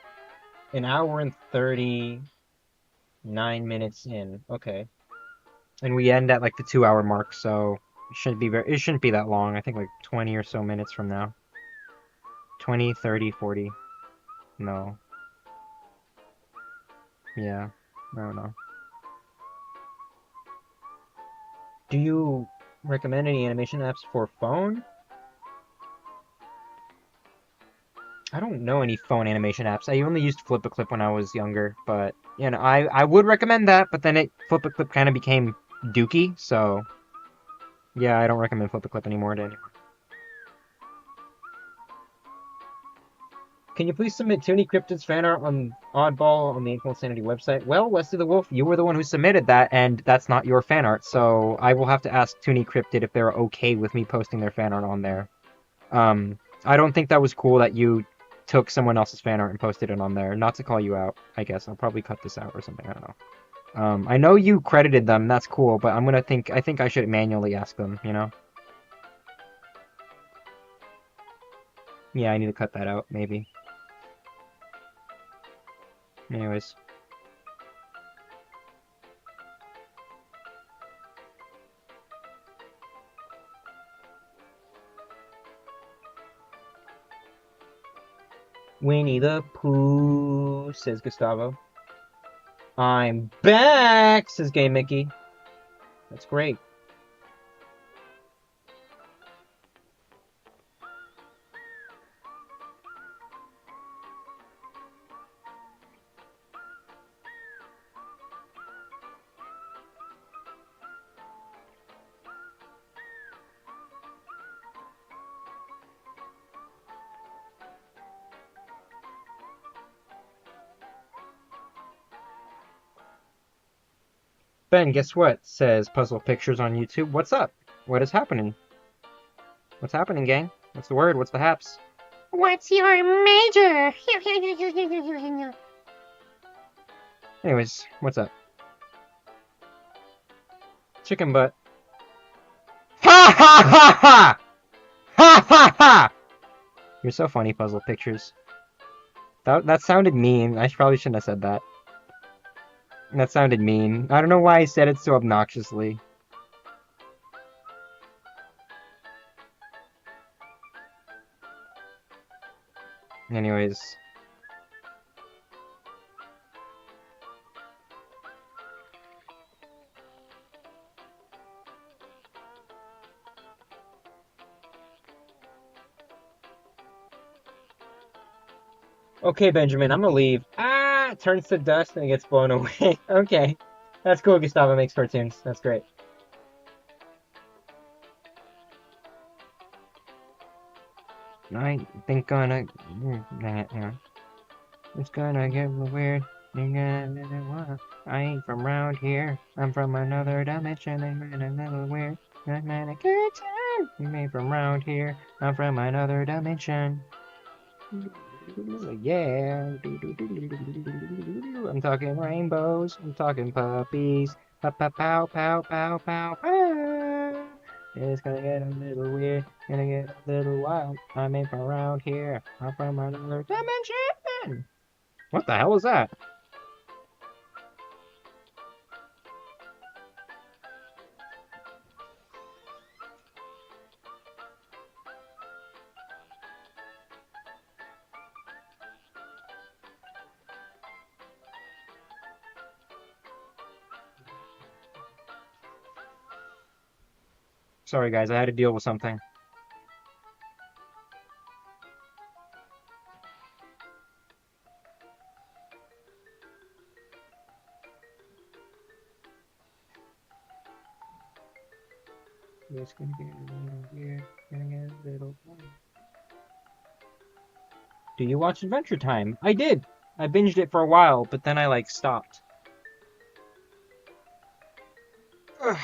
S1: an hour and 39 minutes in. Okay. And we end at like the 2-hour mark, so it shouldn't be that long. I think like 20 or so minutes from now. 20, 30, 40. No. Yeah, I don't know. Do you recommend any animation apps for phone? I don't know any phone animation apps. I only used Flip a Clip when I was younger, but you know, I would recommend that, but then Flip a Clip kind of became dookie, so yeah, I don't recommend Flip a Clip anymore to anyone. Can you please submit Toonie Cryptid's fan art on Oddball on the Inkwell Insanity website? Well, Wesley the Wolf, you were the one who submitted that, and that's not your fan art, so I will have to ask Toonie Cryptid if they're okay with me posting their fan art on there. I don't think that was cool that you took someone else's fan art and posted it on there. Not to call you out, I guess. I'll probably cut this out or something. I don't know. I know you credited them. That's cool, but I think I should manually ask them, you know? Yeah, I need to cut that out, maybe. Anyways. Winnie the Pooh, says Gustavo. I'm back, says Gay Mickey. That's great. Ben, guess what? Says Puzzle Pictures on YouTube. What's up? What is happening? What's happening, gang? What's the word? What's the haps?
S2: What's your major?
S1: Anyways, what's up? Chicken butt. Ha ha ha ha! Ha ha ha! You're so funny, Puzzle Pictures. That sounded mean. I probably shouldn't have said that. That sounded mean. I don't know why I said it so obnoxiously. Anyways. Okay, Benjamin, I'm gonna leave. Ah, it turns to dust and it gets blown away. Okay. That's cool, Gustavo makes cartoons. That's great. I think gonna... yeah. It's gonna get weird. I ain't from around here. I'm from another dimension. I'm a little weird. I'm having a good time. You ain't from around here. I'm from another dimension. Yeah. I'm talking rainbows. I'm talking puppies. Pow, pow, pow, pow, pow, pow, pow. It's gonna get a little weird. Gonna get a little wild. I'm ain't from around here. I'm from another dimension. What the hell was that? Sorry, guys, I had to deal with something. It's gonna get a little weird. Gonna get a little wild. Do you watch Adventure Time? I did. I binged it for a while, but then I like stopped. Ugh.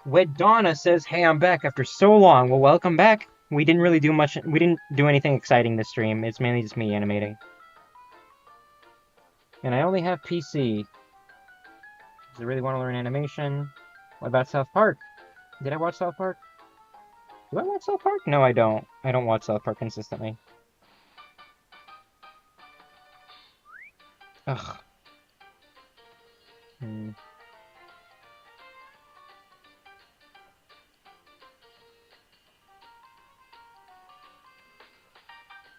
S1: Wed Donna says, "Hey, I'm back after so long." Well, welcome back. We didn't really do much. We didn't do anything exciting this stream. It's mainly just me animating. And I only have PC. Does I really want to learn animation? What about South Park? Did I watch South Park? Do I watch South Park? No, I don't. I don't watch South Park consistently. Ugh. Hmm.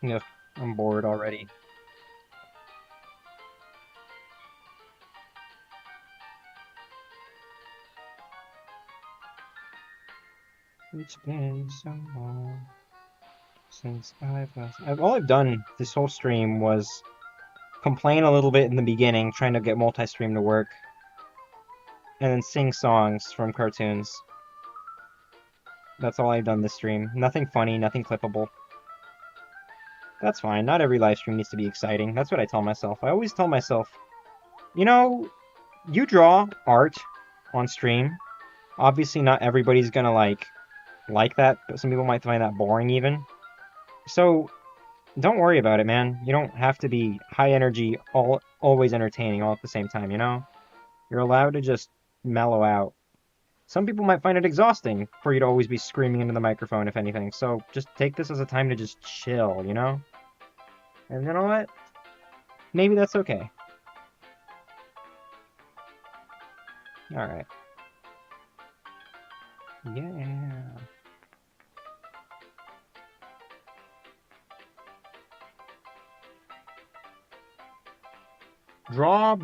S1: Ugh. I'm bored already. It's been so long since all I've done this whole stream was complain a little bit in the beginning, trying to get multi-stream to work, and then sing songs from cartoons. That's all I've done this stream. Nothing funny, nothing clippable. That's fine. Not every live stream needs to be exciting. That's what I tell myself. I always tell myself, you know, you draw art on stream. Obviously, not everybody's gonna like that, but some people might find that boring even. So don't worry about it, man. You don't have to be high energy, always entertaining all at the same time, you know? You're allowed to just mellow out. Some people might find it exhausting for you to always be screaming into the microphone, if anything. So just take this as a time to just chill, you know? And you know what? Maybe that's okay. Alright. Yeah. Draw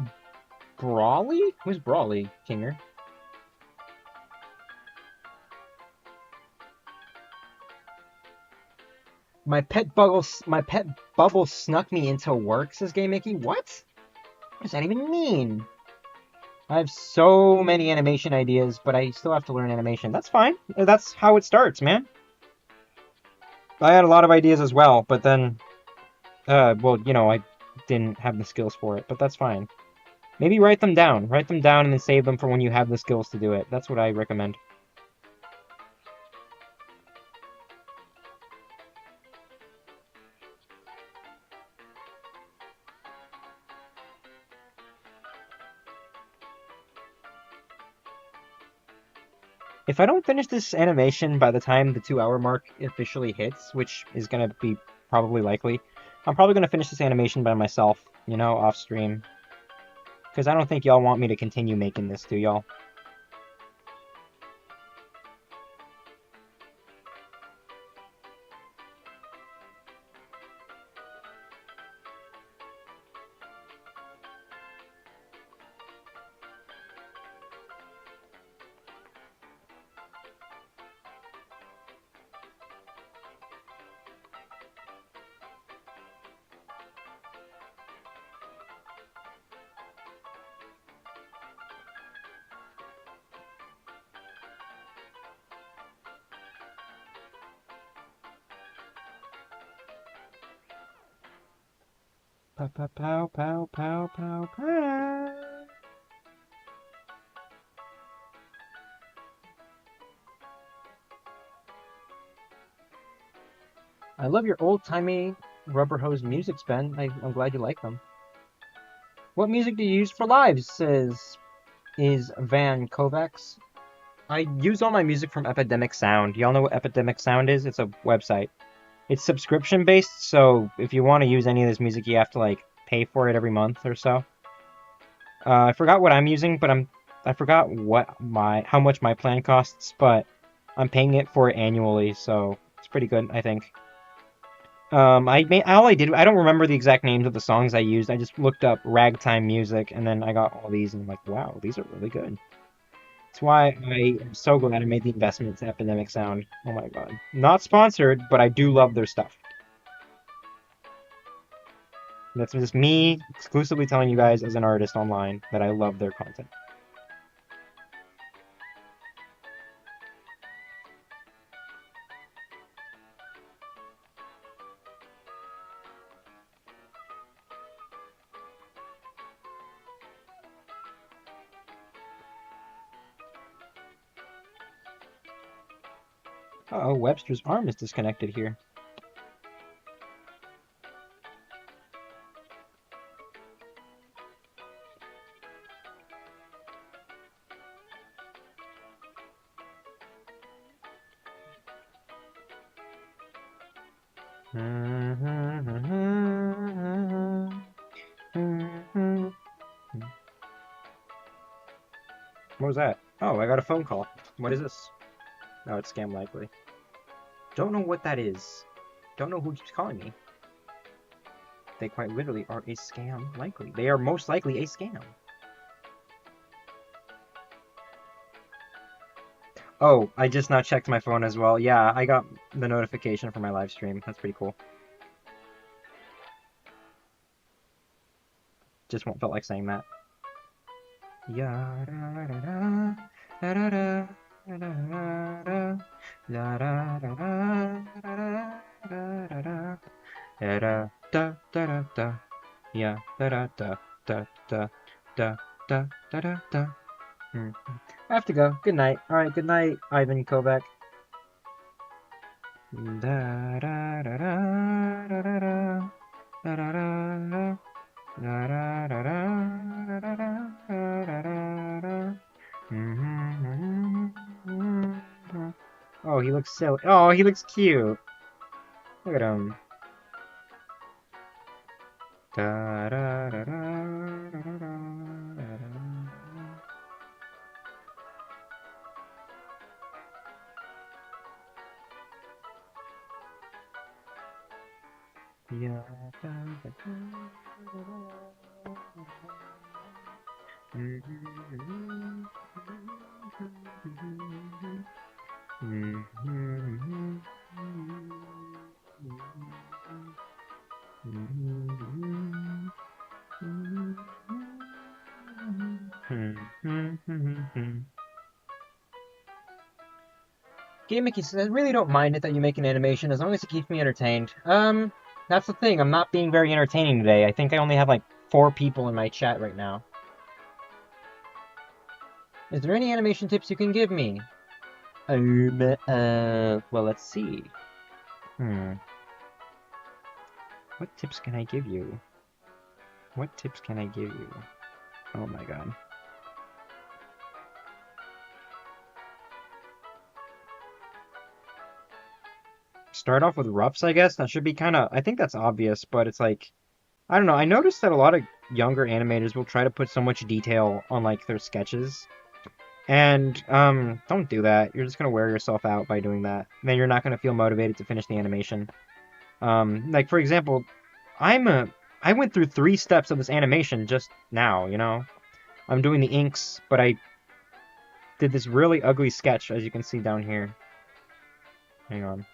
S1: Brawly? Who's Brawly, Kinger? My pet bubble snuck me into work, says Game Mickey. What? What does that even mean? I have so many animation ideas, but I still have to learn animation. That's fine. That's how it starts, man. I had a lot of ideas as well, but then, well, you know, I didn't have the skills for it, but that's fine. Maybe write them down. Write them down and then save them for when you have the skills to do it. That's what I recommend. If I don't finish this animation by the time the 2-hour mark officially hits, which is going to be probably likely, I'm probably going to finish this animation by myself, you know, off stream. Because I don't think y'all want me to continue making this, do y'all? Pow, pow, pow, pow, pow, pow, pow. I love your old-timey rubber hose music, Ben. I'm glad you like them. What music do you use for lives? Is Van Kovacs. I use all my music from Epidemic Sound. Y'all know what Epidemic Sound is? It's a website. It's subscription based, so if you want to use any of this music, you have to like pay for it every month or so. I forgot what I'm using, but I forgot how much my plan costs, but I'm paying it for it annually, so it's pretty good, I think. All I did, I don't remember the exact names of the songs I used. I just looked up ragtime music, and then I got all these, and I'm like, wow, these are really good. That's why I am so glad I made the investment to Epidemic Sound. Oh my god. Not sponsored, but I do love their stuff. That's just me exclusively telling you guys as an artist online that I love their content. Uh-oh, Webster's arm is disconnected here. What was that? Oh, I got a phone call. What is this? Oh, it's scam likely. Don't know what that is. Don't know who's calling me. They quite literally are a scam likely. They are most likely a scam. Oh, I just now checked my phone as well. Yeah, I got the notification for my live stream. That's pretty cool. Just won't felt like saying that. Yeah. Da, da, da, da, da, da, da, da, da, da, da, da, da, da, da, da, da, da, da, da. Yeah. Da, da, da, da, da, da, da, da, da, da. I have to go. Good night. All right. Good night, Ivan Kovac. Da da da da da da da da da da. Oh, he looks silly. Oh, he looks cute. Look at him. Da, da, da, da, da, da, da, da. Yeah, da, da, da, da, Game Mickey says, I really don't mind it that you make an animation as long as it keeps me entertained. That's the thing. I'm not being very entertaining today. I think I only have like 4 people in my chat right now. Is there any animation tips you can give me? Well, let's see. What tips can I give you? What tips can I give you? Oh my god. Start off with roughs, I guess. That should be kind of, I think that's obvious, but it's like, I don't know. I noticed that a lot of younger animators will try to put so much detail on like their sketches. And don't do that. You're just gonna wear yourself out by doing that. Then you're not gonna feel motivated to finish the animation. Like for example, I went through 3 steps of this animation just now, you know? I'm doing the inks, but I did this really ugly sketch, as you can see down here. Hang on.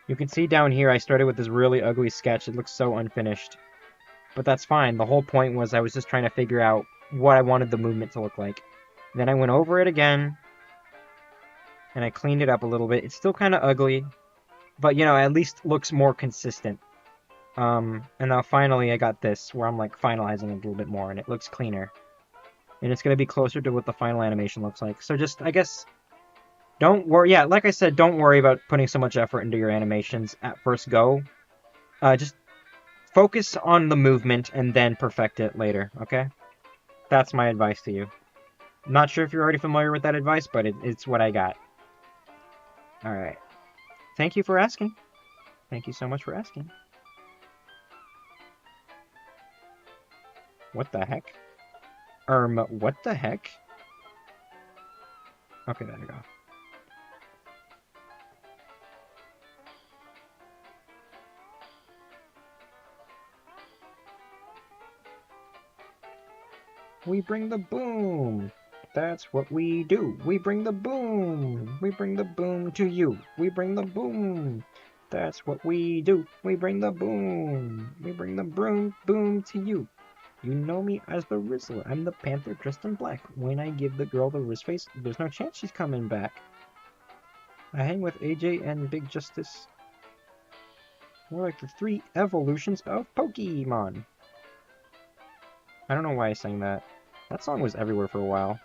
S1: You can see down here I started with this really ugly sketch. It looks so unfinished. But that's fine. The whole point was I was just trying to figure out what I wanted the movement to look like. Then I went over it again, and I cleaned it up a little bit. It's still kind of ugly, but you know, at least looks more consistent. And now finally I got this, where I'm like finalizing it a little bit more, and it looks cleaner. And it's going to be closer to what the final animation looks like. So just, I guess, don't worry. Yeah, like I said, don't worry about putting so much effort into your animations at first go. Just focus on the movement and then perfect it later, okay? That's my advice to you. Not sure if you're already familiar with that advice, but it's what I got. Alright. Thank you for asking. Thank you so much for asking. What the heck? What the heck? Okay, there we go. We bring the boom. That's what we do. We bring the boom. We bring the boom to you. We bring the boom. That's what we do. We bring the boom. We bring the boom to you. You know me as the Rizzler. I'm the Panther dressed in black. When I give the girl the wrist face, there's no chance she's coming back. I hang with AJ and Big Justice. We're like the 3 evolutions of Pokemon. I don't know why I sang that. That song was everywhere for a while.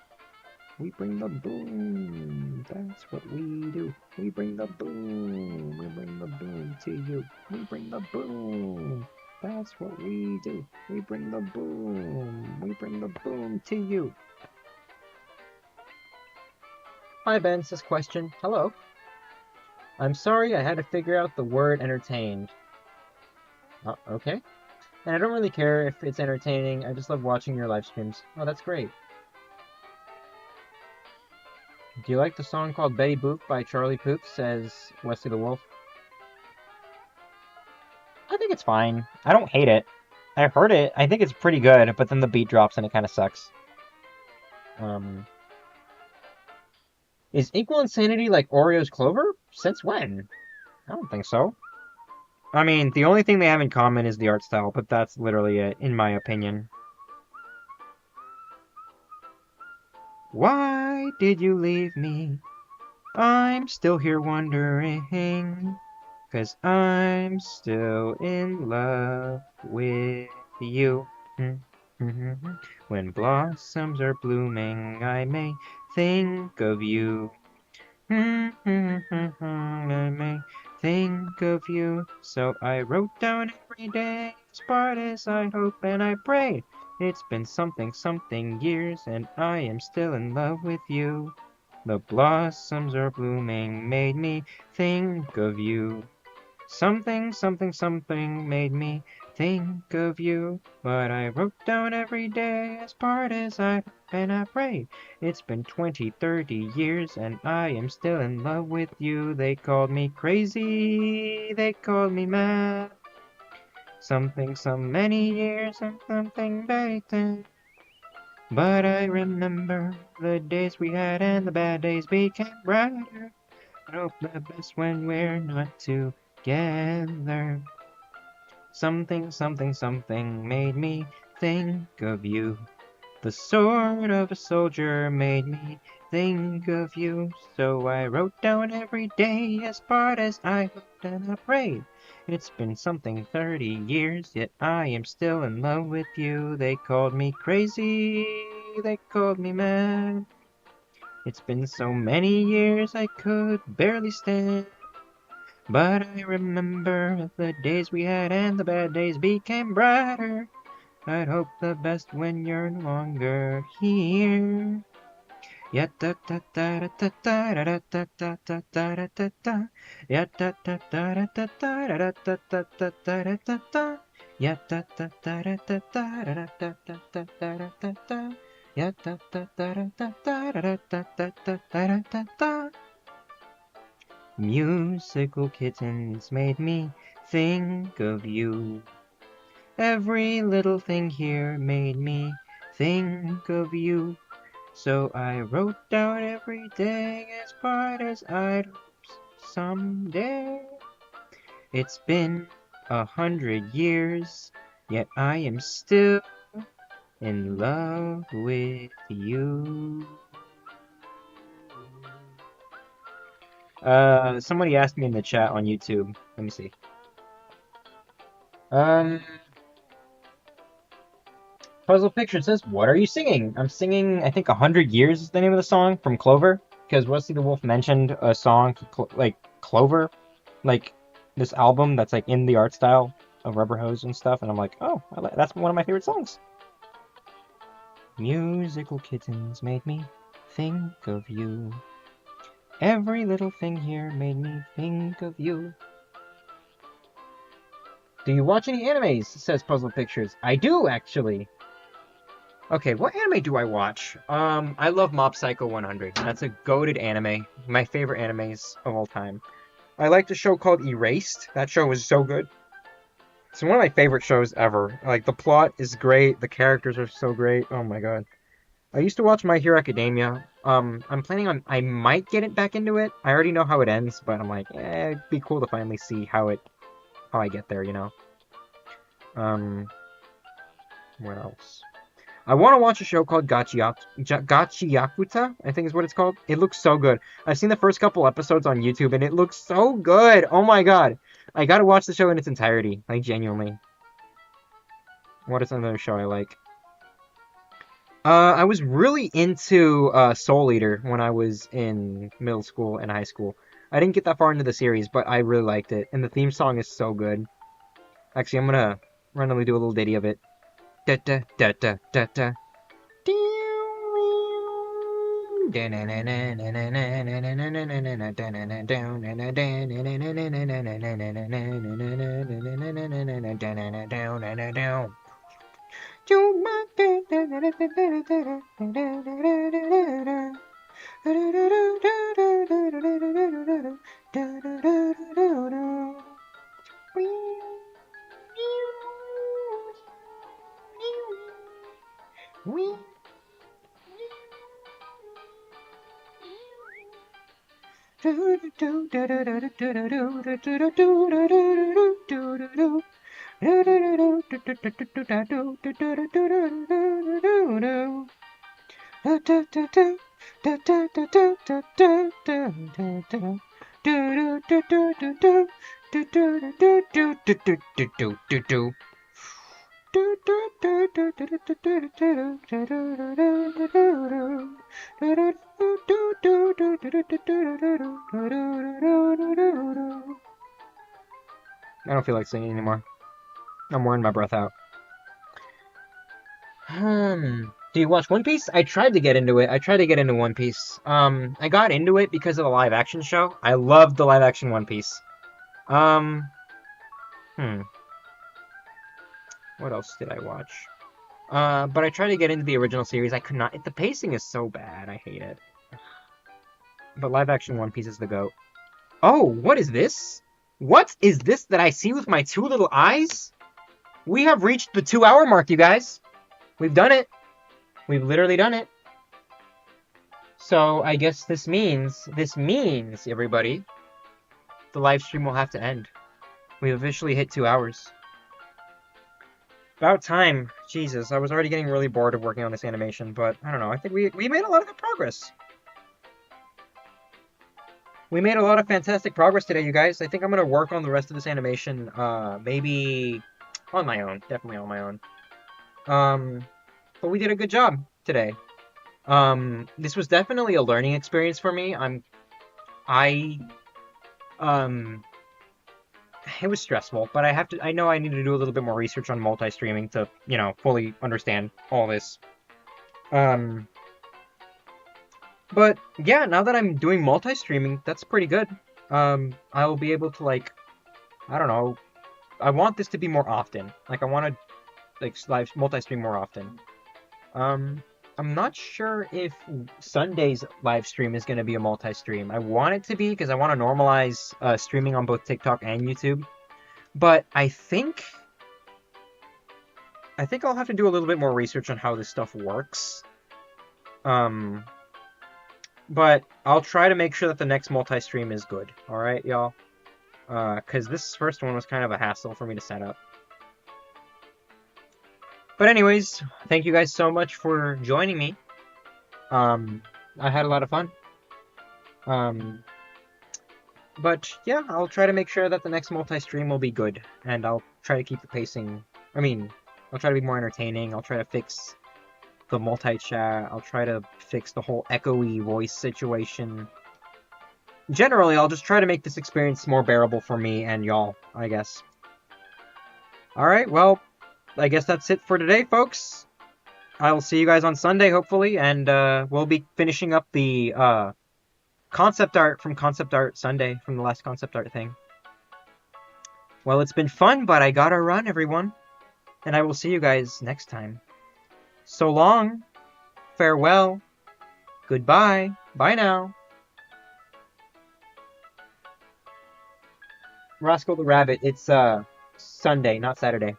S1: We bring the boom. That's what we do. We bring the boom. We bring the boom to you. We bring the boom. That's what we do. We bring the boom. We bring the boom to you. Hi, Ben, says question. Hello. I'm sorry I had to figure out the word entertained. Okay. And I don't really care if it's entertaining. I just love watching your live streams. Oh, that's great. Do you like the song called Betty Boop by Charlie Puth, says Wesley the Wolf? I think it's fine. I don't hate it. I heard it. I think it's pretty good, but then the beat drops and it kind of sucks. Is Inkwell Insanity like Oreo's Clover? Since when? I don't think so. I mean, the only thing they have in common is the art style, but that's literally it, in my opinion. Why did you leave me? I'm still here wondering, 'cause I'm still in love with you. When blossoms are blooming, I may think of you. I may think of you. So I wrote down every day as part as I hope and I pray. It's been something years, and I am still in love with you. The blossoms are blooming, made me think of you. Something made me think of you. But I wrote down every day as part as I hope and I pray. It's been 20, 30 years and I am still in love with you. They called me crazy, they called me mad. So many years and something better. But I remember the days we had and the bad days became brighter. I hope the best when we're not together. Something made me think of you. The sword of a soldier made me think of you. So I wrote down every day as part as I hoped and I prayed. It's been 30 years, yet I am still in love with you. They called me crazy, they called me mad. It's been so many years I could barely stand. But I remember the days we had and the bad days became brighter. I'd hope the best when you're no longer here. Ya da da da da da da da da da da da da da. Ya da da da da da da da da da da da da da. Ya da da da da da da da da da da da da. Ya da da da da da da da da da da da da. Musical kittens made me think of you. Every little thing here made me think of you. So I wrote down every day as part as I'd hope someday. It's been 100 years, yet I am still in love with you. Somebody asked me in the chat on YouTube. Let me see. Um, Puzzle Picture says, "What are you singing?" I'm singing, I think, 100 Years is the name of the song from Clover, because Wesley the Wolf mentioned a song like Clover, like this album that's like in the art style of Rubber Hose and stuff, and I'm like, oh, that's one of my favorite songs. Musical kittens made me think of you. Every little thing here made me think of you. Do you watch any animes? Says Puzzle Pictures. I do, actually. Okay, what anime do I watch? I love Mob Psycho 100. That's a goated anime. My favorite animes of all time. I liked a show called Erased. That show was so good. It's one of my favorite shows ever. Like, the plot is great. The characters are so great. Oh my god. I used to watch My Hero Academia. I'm planning on... I might get it back into it. I already know how it ends, but I'm like, it'd be cool to finally see how I get there, you know? Um, what else? I want to watch a show called Gachiyakuta, I think is what it's called. It looks so good. I've seen the first couple episodes on YouTube, and it looks so good. Oh my god. I gotta watch the show in its entirety, like, genuinely. What is another show I like? I was really into Soul Eater when I was in middle school and high school. I didn't get that far into the series, but I really liked it, and the theme song is so good. Actually, I'm gonna randomly do a little ditty of it. Da da da da da da. I don't feel like singing anymore. I'm wearing my breath out. Do you watch One Piece? I tried to get into it. I tried to get into One Piece. I got into it because of the live action show. I loved the live action One Piece. Um, hmm. What else did I watch? But I tried to get into the original series. I could not. The pacing is so bad. I hate it. But live action One Piece is the GOAT. Oh, what is this? What is this that I see with my two little eyes? We have reached the 2-hour mark, you guys. We've done it. We've literally done it. So I guess this means, everybody, the live stream will have to end. We've officially hit 2 hours. About time. Jesus, I was already getting really bored of working on this animation, but I don't know. I think we made a lot of good progress. We made a lot of fantastic progress today, you guys. I think I'm going to work on the rest of this animation, maybe on my own. Definitely on my own. But we did a good job today. This was definitely a learning experience for me. It was stressful, but I know I need to do a little bit more research on multi-streaming to, fully understand all this. But yeah, now that I'm doing multi-streaming, that's pretty good. I will be able to, I don't know, I want this to be more often. I want to, live multi-stream more often. I'm not sure if Sunday's live stream is going to be a multi-stream. I want it to be because I want to normalize streaming on both TikTok and YouTube. But I think I'll have to do a little bit more research on how this stuff works. But I'll try to make sure that the next multi-stream is good. All right, y'all? Because this first one was kind of a hassle for me to set up. But anyways, thank you guys so much for joining me. I had a lot of fun. But yeah, I'll try to make sure that the next multi-stream will be good. And I'll try to keep the pacing. I'll try to be more entertaining. I'll try to fix the multi-chat. I'll try to fix the whole echoey voice situation. Generally, I'll just try to make this experience more bearable for me and y'all, I guess. Alright, well, I guess that's it for today, folks. I will see you guys on Sunday, hopefully, and we'll be finishing up the concept art from Concept Art Sunday, from the last concept art thing. Well, it's been fun, but I gotta run, everyone. And I will see you guys next time. So long. Farewell. Goodbye. Bye now. Roscoe the Rabbit, it's Sunday, not Saturday.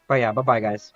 S1: But yeah, bye-bye, guys.